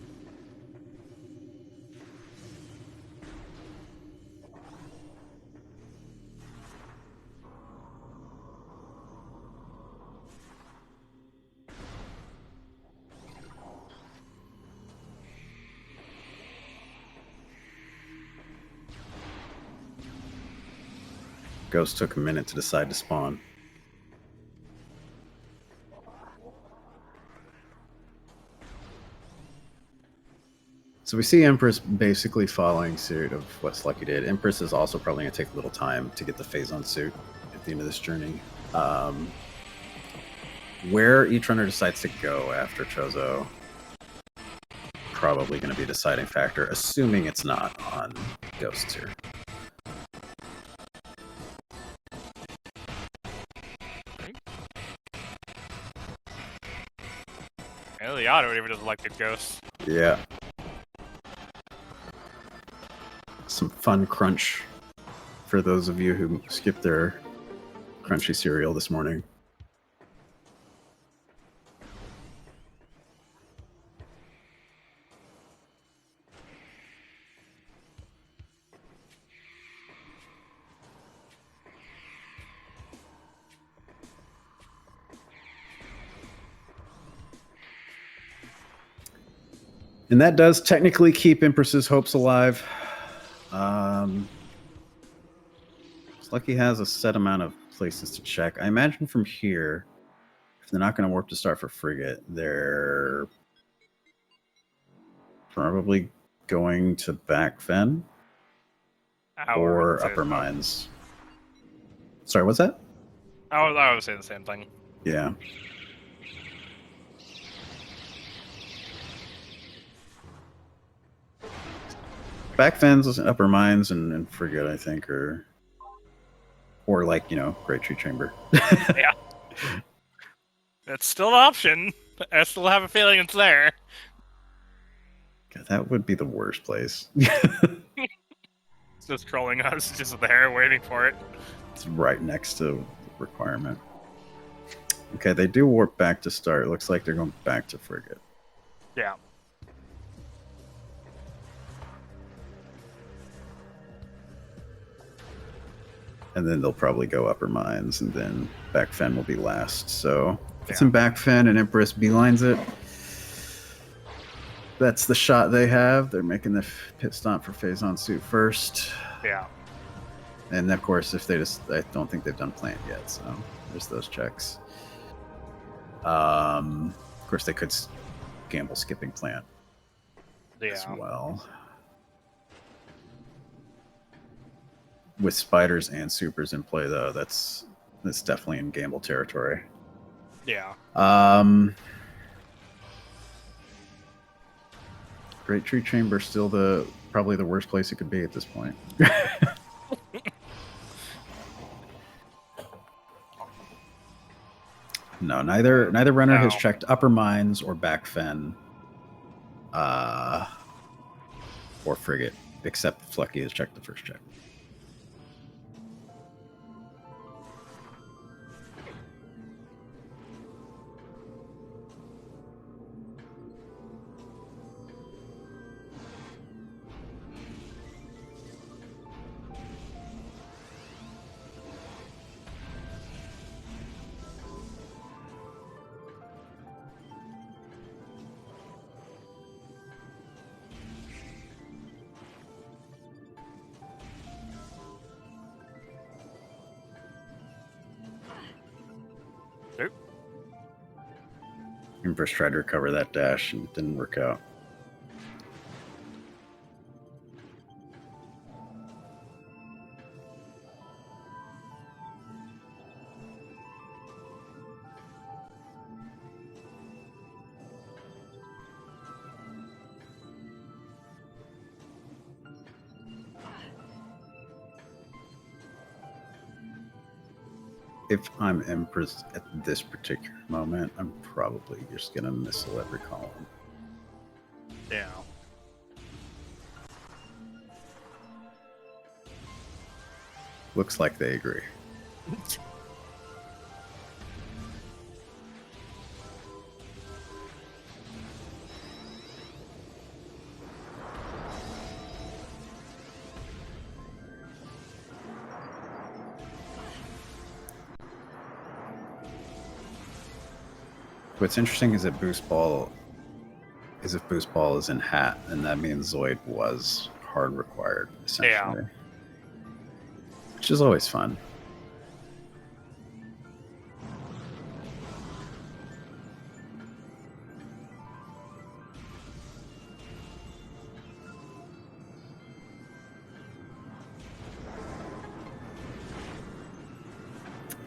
Ghost took a minute to decide to spawn. So we see Empress basically following suit of what Slucky did. Empress is also probably going to take a little time to get the Phazon suit at the end of this journey. Where each runner decides to go after Chozo, probably going to be a deciding factor, assuming it's not on Ghosts here. And the auto even doesn't like the ghosts. Yeah. Some fun crunch for those of you who skipped their crunchy cereal this morning. And that does technically keep Empress's hopes alive. Slucky has a set amount of places to check. I imagine from here, if they're not going to warp to start for Frigate, they're probably going to back Fen or Upper Mines. Sorry, what's that? I would say the same thing. Yeah. Back Fens, Upper Mines, and Frigate, I think, or like, Great Tree Chamber. Yeah. That's still an option. I still have a feeling it's there. God, that would be the worst place. It's just trolling us, just there, waiting for it. It's right next to the requirement. Okay, they do warp back to start. It looks like they're going back to Frigate. Yeah. And then they'll probably go Upper Mines, and then back Fen will be last. So if it's in back Fen and Empress beelines it, that's the shot they have. They're making the pit stop for Phazon suit first. Yeah. And of course, if I don't think they've done plant yet, so there's those checks. Of course, they could gamble skipping plant as well. With spiders and supers in play, though, that's definitely in gamble territory. Yeah. Great Tree Chamber still probably the worst place it could be at this point. No, neither runner has checked Upper Mines or back Fen, or Frigate, except Slucky has checked the first check. Empress tried to recover that dash and it didn't work out. if I'm Empress at this particular moment, I'm probably just gonna missile every column. Yeah. Looks like they agree. What's interesting is that Boost Ball is if Boost Ball is in Hat, and that means Zoid was hard required, essentially. Which is always fun.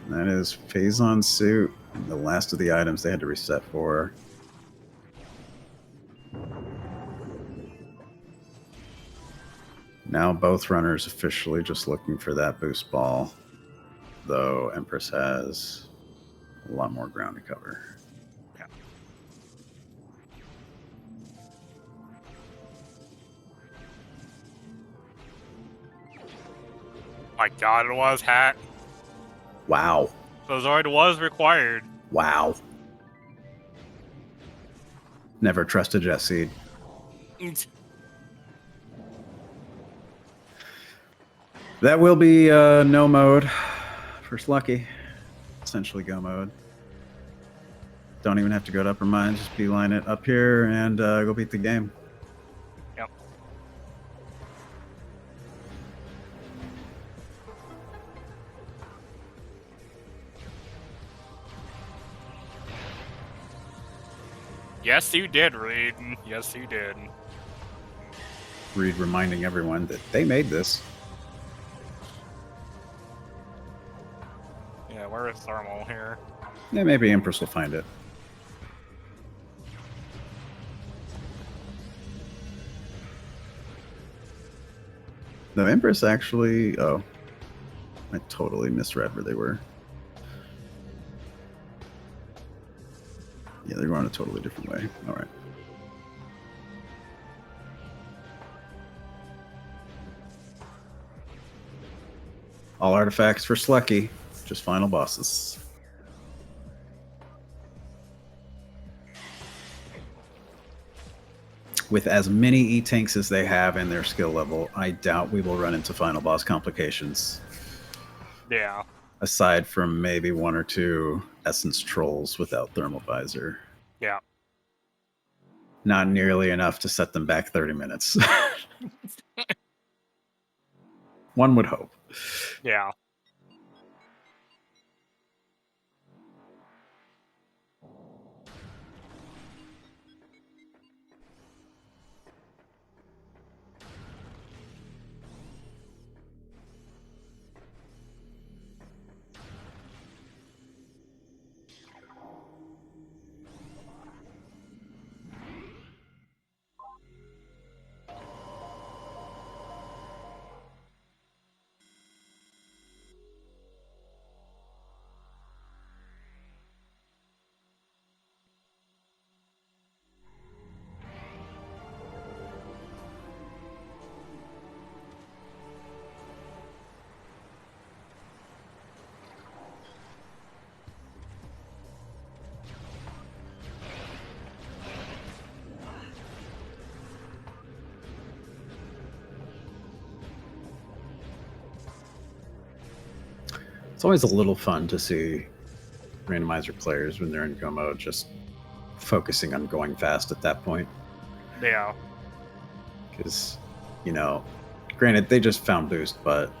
That is Phazon Suit, the last of the items they had to reset for. Now both runners officially just looking for that boost ball, though Empress has a lot more ground to cover. Yeah. My God, it was Hat. Wow. So Zoid was required. Wow. Never trust a Jet Seed. That will be no mode for Slucky. Essentially go mode. Don't even have to go to upper mine. Just beeline it up here and go beat the game. Yep. Yes, you did, Reed. Yes, you did. Reed reminding everyone that they made this. Yeah, where is Thermal here? Yeah, maybe Empress will find it. No, Empress actually... Oh. I totally misread where they were. Yeah, they're going a totally different way. All right. All artifacts for Slucky. Just final bosses. With as many E-Tanks as they have in their skill level, I doubt we will run into final boss complications. Yeah. Aside from maybe one or two Essence Trolls without Thermal Visor. Yeah. Not nearly enough to set them back 30 minutes. One would hope. Yeah. It's always a little fun to see randomizer players when they're in go mode just focusing on going fast at that point. Yeah. Because, you know, granted, they just found boost, but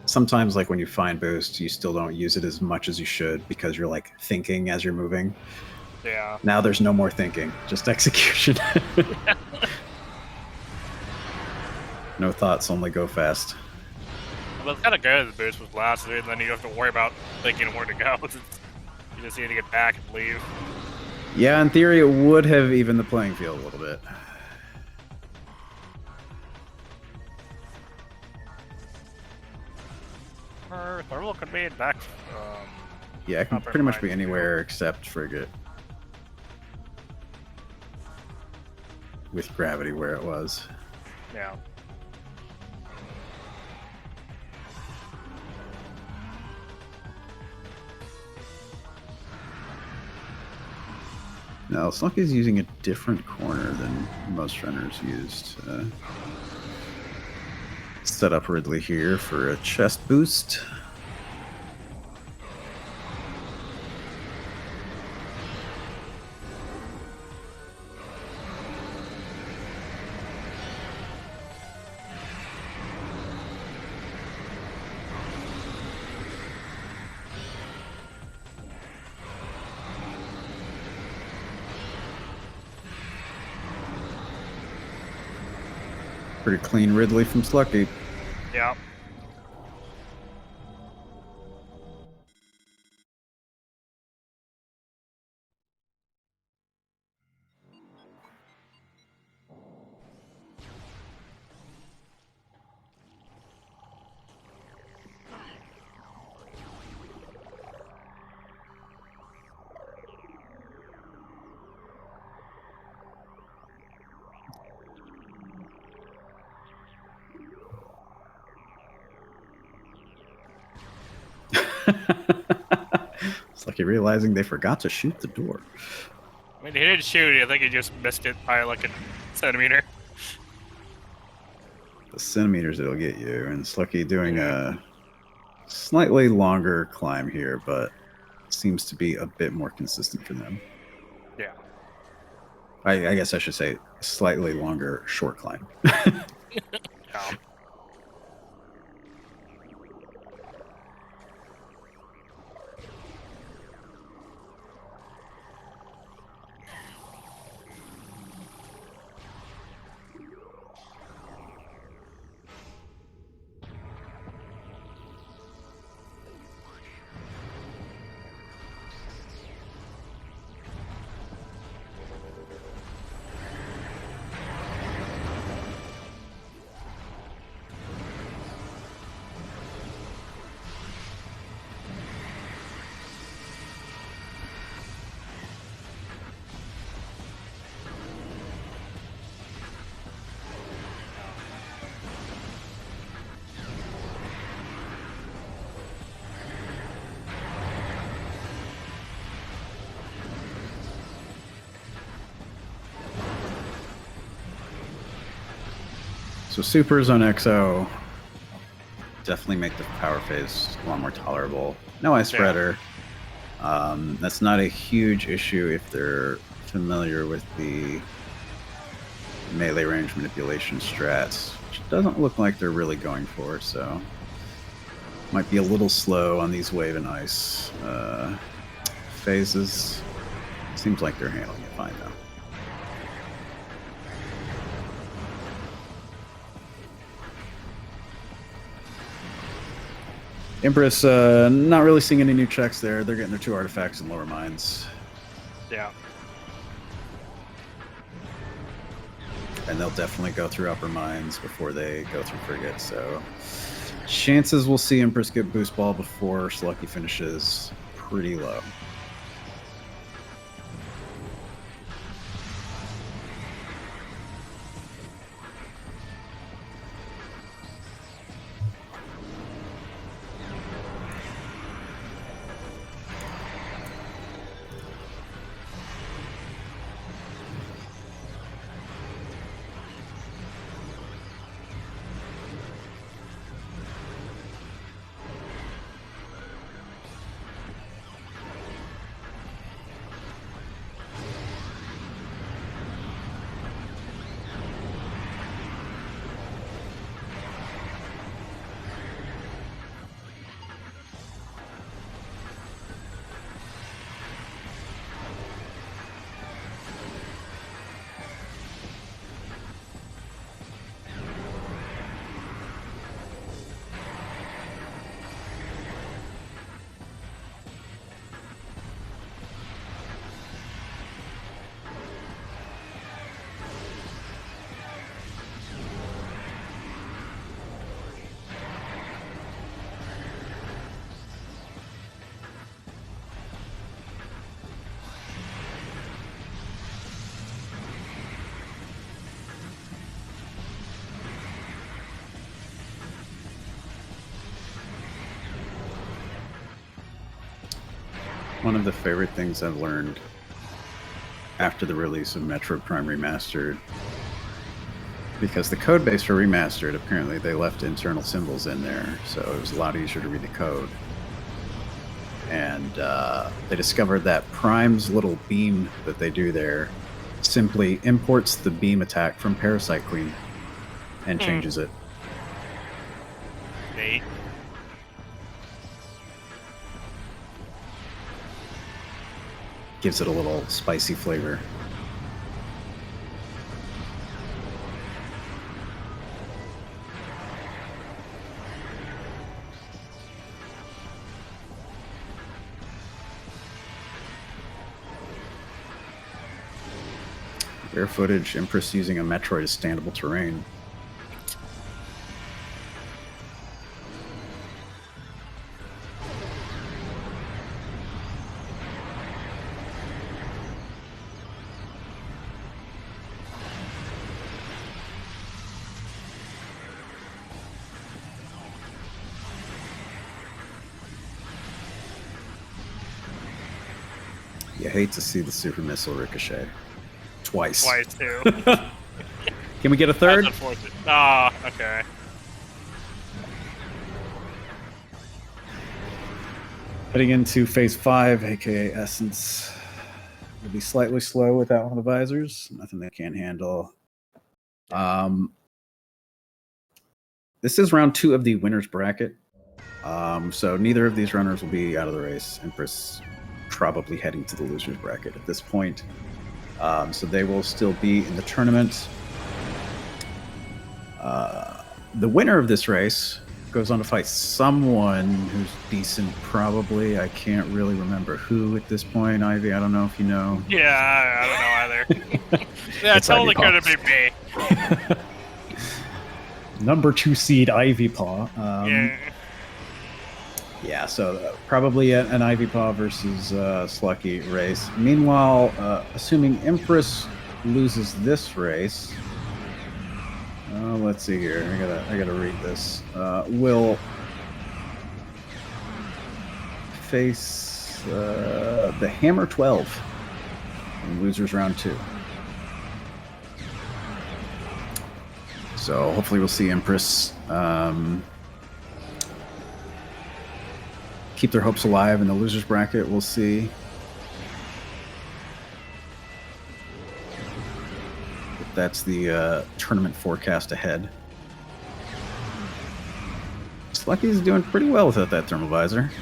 sometimes, like, when you find boost, you still don't use it as much as you should because you're, like, thinking as you're moving. Yeah. Now there's no more thinking, just execution. No thoughts, only go fast. Well, it's kind of good the boost was lasted, and then you don't have to worry about thinking where to go. You just need to get back and leave. Yeah, in theory, it would have evened the playing field a little bit. Thermal could be back. Yeah, it can Upper pretty much be mines, too. anywhere except frigate. With gravity where it was. Yeah. Now, Slucky's using a different corner than most runners used. Set up Ridley here for a chest boost. Pretty clean Ridley from Slucky. Yeah. Slucky realizing they forgot to shoot the door. I mean, he didn't shoot it. I think he just missed it by like a centimeter. The centimeters it'll get you, and Slucky doing a slightly longer climb here, but seems to be a bit more consistent for them. Yeah. I guess I should say slightly longer short climb. Yeah. So supers on XO definitely make the power phase a lot more tolerable. No ice spreader. That's not a huge issue if they're familiar with the melee range manipulation strats, which doesn't look like they're really going for, so might be a little slow on these wave and ice phases. Seems like they're handling it fine though. Empress, not really seeing any new checks there. They're getting their 2 artifacts in lower mines. Yeah. And they'll definitely go through upper mines before they go through frigate, so chances we'll see Empress get boost ball before Slucky finishes pretty low. one of the favorite things I've learned after the release of Metroid Prime Remastered, because the code base for Remastered, apparently they left internal symbols in there, so it was a lot easier to read the code. And they discovered that Prime's little beam that they do there simply imports the beam attack from Parasite Queen and changes it. Neat. Gives it a little spicy flavor. Rare footage, Empress using a Metroid as standable terrain. You hate to see the super missile ricochet. Twice. Twice, too. Can we get a third? That's unfortunate. Ah, okay. Heading into phase 5, aka Essence. Will be slightly slow without one of the visors. Nothing they can't handle. This is round 2 of the winner's bracket. So neither of these runners will be out of the race. Empress probably heading to the loser's bracket at this point. So they will still be in the tournament. The winner of this race goes on to fight someone who's decent, probably. I can't really remember who at this point. Ivy, I don't know if you know. Yeah, I don't know either. Yeah, It's totally Ivy could have been me. Number 2 seed Ivy Paw. Yeah. Yeah, so probably an Ivy Paw versus Slucky race. Meanwhile, assuming Empress loses this race, let's see here. I gotta read this. Will face the Hammer 12 in losers round 2. So hopefully we'll see Empress keep their hopes alive in the losers bracket. We'll see. If that's the tournament forecast ahead. Slucky's doing pretty well without that thermal visor.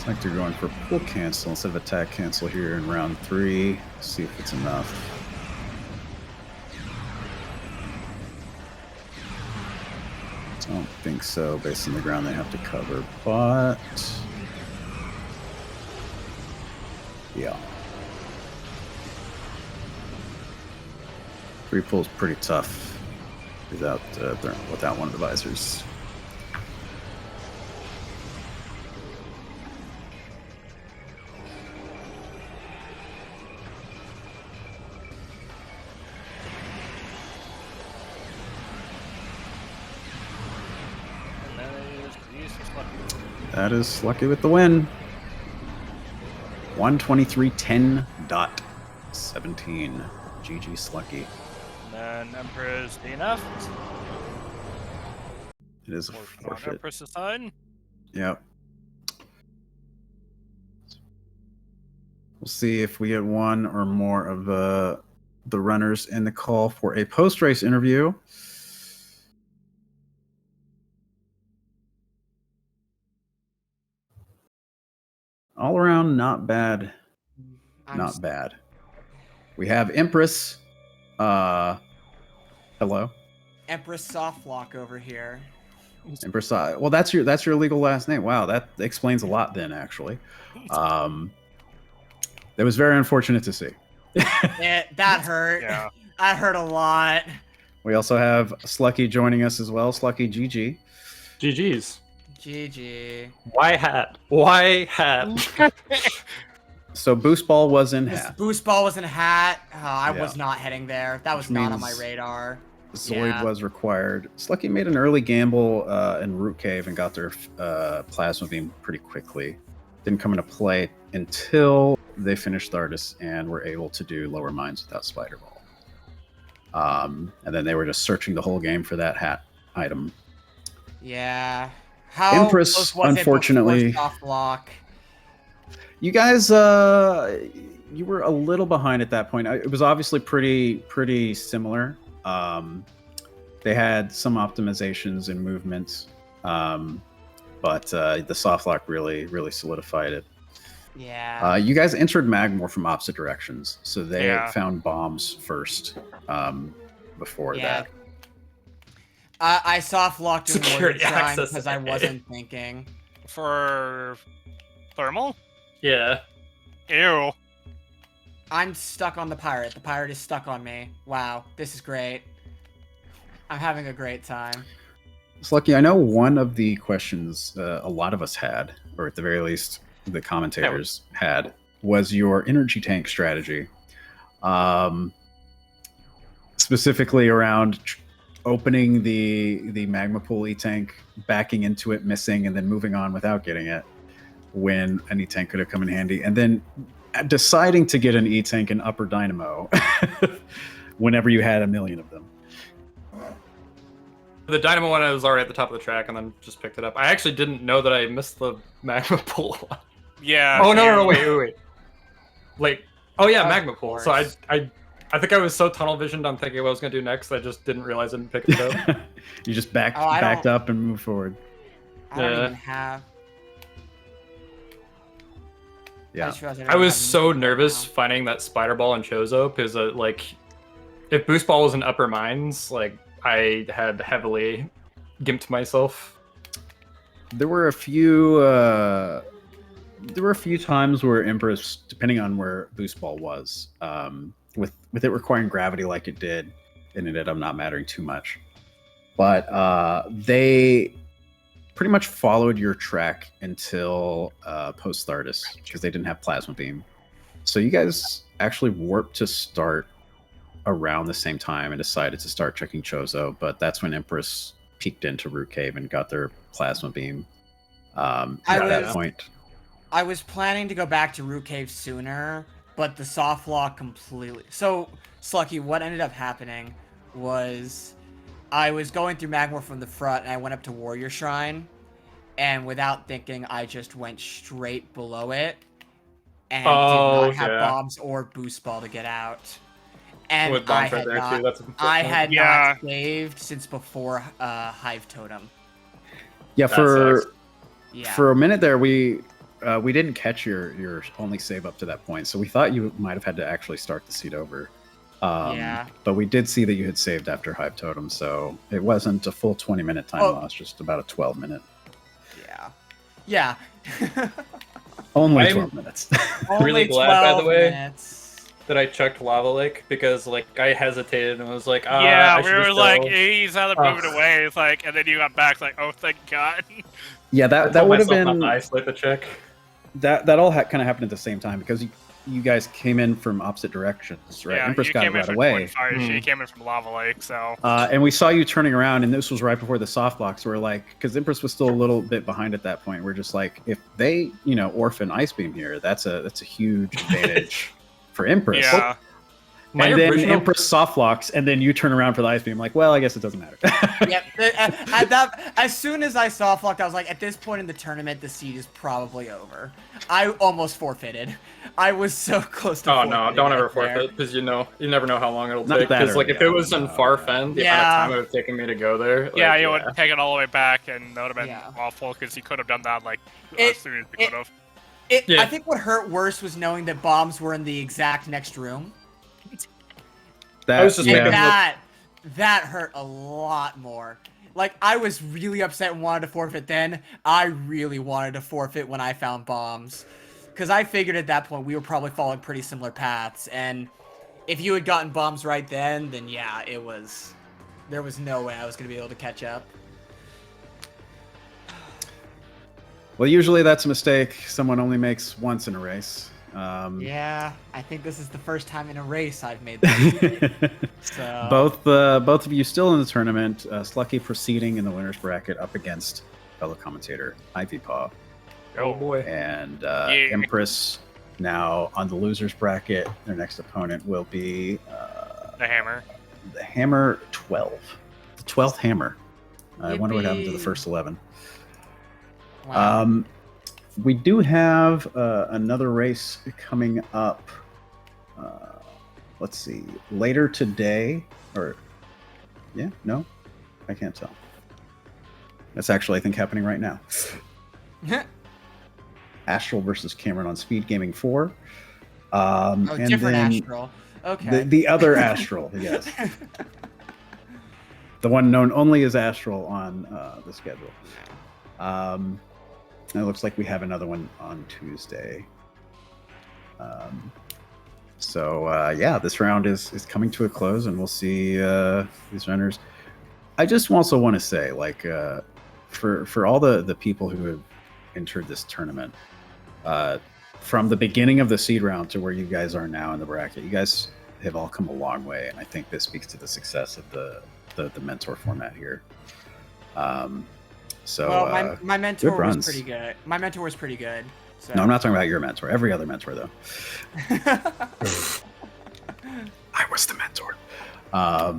Looks like they're going for pull cancel instead of attack cancel here in round 3. See if it's enough. I don't think so, based on the ground they have to cover, but yeah. 3 pull's pretty tough without one of the visors. That is Slucky with the win. 123.10.17. GG Slucky. And then Empress DNF. It is a forfeit. Empress's side. Yep. We'll see if we get one or more of the runners in the call for a post-race interview. All around, not bad. Not bad. We have Empress. Hello. Empress Softlock over here. Empress. Well, that's your legal last name. Wow, that explains a lot then, actually. That was very unfortunate to see. That hurt. Yeah. That hurt a lot. We also have Slucky joining us as well. Slucky, GG. GG's. GG. Why hat? Why hat? So Boost Ball was in This hat. boost ball was in a hat. I Yeah. was not heading there. That was Which not on my means radar. Zoid Yeah. was required. Slucky made an early gamble in Root Cave and got their Plasma Beam pretty quickly. Didn't come into play until they finished Thardus and were able to do Lower Mines without Spider Ball. And then they were just searching the whole game for that hat item. Yeah. How Empress, close was unfortunately- it before soft lock? You guys, you were a little behind at that point. It was obviously pretty similar. They had some optimizations and movements, but the soft lock really solidified it. Yeah. You guys entered Magmore from opposite directions, so they Yeah. found bombs first before Yeah. that. I soft locked in Security Warrior Shrine access. because I wasn't thinking. For thermal? Yeah. Ew. I'm stuck on the pirate. The pirate is stuck on me. Wow, this is great. I'm having a great time. Slucky, I know one of the questions a lot of us had, or at the very least the commentators had, was your energy tank strategy. Specifically around opening the magma pool e-tank, backing into it, missing, and then moving on without getting it when an e-tank could have come in handy, and then deciding to get an e-tank in upper dynamo whenever you had a million of them. The dynamo one, I was already at the top of the track and then just picked it up. I actually didn't know that I missed the magma pool. Yeah. Oh no, same. wait. Like, oh yeah, Of magma pool. So course. I think I was so tunnel visioned on thinking what I was gonna do next, I just didn't realize I didn't pick it up. You just Oh, I backed don't- up and moved forward. I don't Yeah. even have. Yeah. just realized I don't was have so anything right nervous now. finding that spider ball in Chozo because like, if boost ball was in upper mines, like I had heavily gimped myself. There were a few times where Empress, depending on where Boost Ball was, with it requiring gravity like it did, it ended up not mattering too much. But they pretty much followed your track until post Thardus because they didn't have Plasma Beam. So you guys actually warped to start around the same time and decided to start checking Chozo, but that's when Empress peeked into Root Cave and got their Plasma Beam. At that point, I was planning to go back to Root Cave sooner, but the soft lock completely. So, Slucky, what ended up happening was I was going through Magmore from the front, and I went up to Warrior Shrine, and without thinking, I just went straight below it, and did not have yeah. bombs or boost ball to get out. And With I bombs right had there not, too. That's I had Yeah. not saved since before Hive Totem. yeah, That for sucks. Yeah. for a minute there, we didn't catch your only save up to that point, so we thought you might have had to actually start the seed over. Yeah. But we did see that you had saved after Hive Totem, so it wasn't a full 20-minute time Oh. loss, just about a 12-minute. Yeah. Yeah. Only I'm 12 minutes. Only really glad, by the 12 way. minutes. That I checked Lava Lake because like I hesitated and was like, Yeah, I we should were just like, go. he's either moving away. It's like, and then you got back, like, oh, thank God. Yeah, I that told would have myself not been to isolate the check. that all kind of happened at the same time because you guys came in from opposite directions, right? Yeah, Empress you got came in right from away. Twin Fire. She Mhm. came in from Lava Lake, so. And we saw you turning around, and this was right before the soft blocks. We're like, because Empress was still a little bit behind at that point. We're just like, if they, orphan Ice Beam here, that's a huge advantage for Empress. Yeah. My And then original- Empress soft blocks, and then you turn around for the Ice Beam. Like, well, I guess it doesn't matter. Yep. At that, as soon as I soft locked, I was like, at this point in the tournament, the seed is probably over. I almost forfeited. I was so close to. Oh no! forfeiting Don't ever right there. forfeit because you never know how long it'll Not take. that Because like early if it on, was in no, far yeah. fen, the Yeah. amount of time it would have taken me to go there. Like, Yeah, you would take it all the way back, and that would have been Yeah. awful because you could have done that like It- as soon as you it- could have. Yeah. I think what hurt worse was knowing that bombs were in the exact next room. That, I was just And making- that hurt a lot more. Like, I was really upset and wanted to forfeit then. I really wanted to forfeit when I found bombs. because I figured at that point we were probably following pretty similar paths, and if you had gotten bombs right then yeah, there was no way I was gonna be able to catch up. Well, usually that's a mistake someone only makes once in a race. Yeah, I think this is the first time in a race I've made that. So both of you still in the tournament. Slucky proceeding in the winners bracket up against fellow commentator Ivy Paw, Oh boy. and Empress now on the losers bracket. Their next opponent will be The hammer. the Hammer 12, the 12th Hammer. I wonder what happened to the Yippee. first 11. wow. We do have another race coming up. Let's see, later today, or no, I can't tell. That's actually, I think, happening right now. Astral versus Cameron on Speed Gaming 4. Oh, and different then Astral. Okay. the other Astral, yes. The one known only as Astral on the schedule. It looks like we have another one on Tuesday. Yeah, this round is coming to a close, and we'll see these runners. I just also want to say, like, for all the people who have entered this tournament, from the beginning of the seed round to where you guys are now in the bracket, you guys have all come a long way, and I think this speaks to the success of the mentor format here. Well, my mentor good was runs. pretty good. My mentor was pretty good. So. No, I'm not talking about your mentor. Every other mentor, though. I was the mentor.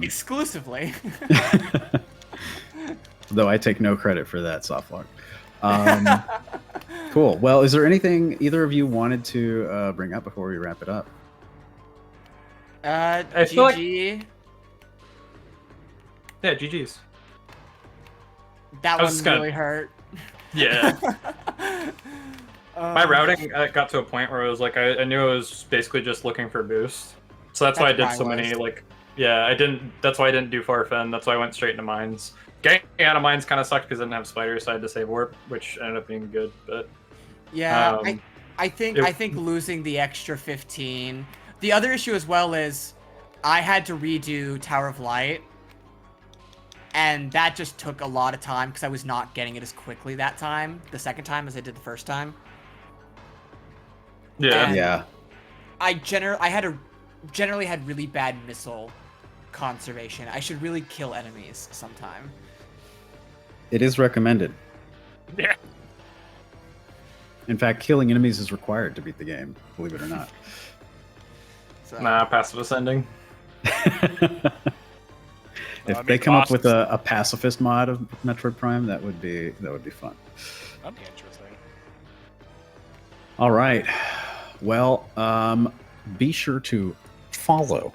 Exclusively. Though I take no credit for that soft lock. Cool. Well, is there anything either of you wanted to bring up before we wrap it up? I feel like- GG. Yeah, GG's. That I one was gonna- really hurt. Yeah. My routing got to a point where it was like I knew I was basically just looking for boost. So that's why I That's did so why I many, was. like, yeah, I didn't, that's why I didn't do Farfen. That's why I went straight into mines. Getting out of mines kind of sucked because I didn't have spiders, so I had to save warp, which ended up being good, but Yeah, Um, I think it- I think losing the extra 15. The other issue as well is I had to redo Tower of Light, and that just took a lot of time because I was not getting it as quickly that time, the second time, as I did the first time. yeah. And- Yeah. I generally had really bad missile conservation. I should really kill enemies sometime. It is recommended. Yeah. In fact, killing enemies is required to beat the game, believe it or not. So, Nah, passive ascending. If I mean, they come up with bosses- a pacifist mod of Metroid Prime, that would be fun. That'd be interesting. All right. Well, be sure to follow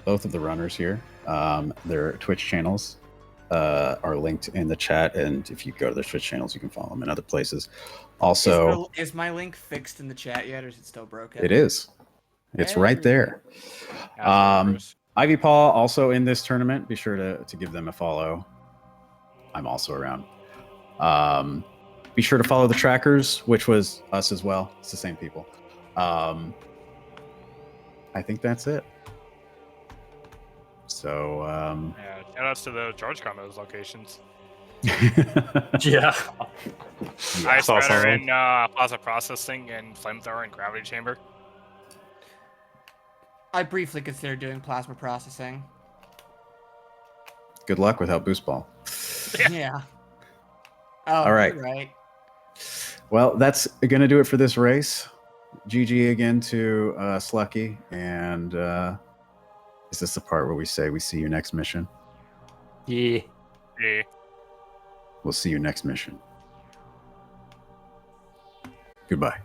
both of the runners here. Their Twitch channels are linked in the chat, and if you go to their Twitch channels, you can follow them in other places. Also, is my link fixed in the chat yet, or is it still broken? it is. It's right there. Bruce. Ivy Paw also in this tournament. Be sure to give them a follow. I'm also around. Be sure to follow the trackers, which was us as well. It's the same people. I think that's it. So, Yeah, shout outs to the George Combos locations. Yeah. I saw spreader some. in Plaza Processing and Flamethrower and Gravity Chamber. I briefly considered doing plasma processing. good luck without boost ball. Yeah. Oh, All right. you're right. Well, that's gonna do it for this race. GG again to Slucky, and is this the part where we say we see you next mission? Yeah. Yeah. We'll see you next mission. Goodbye.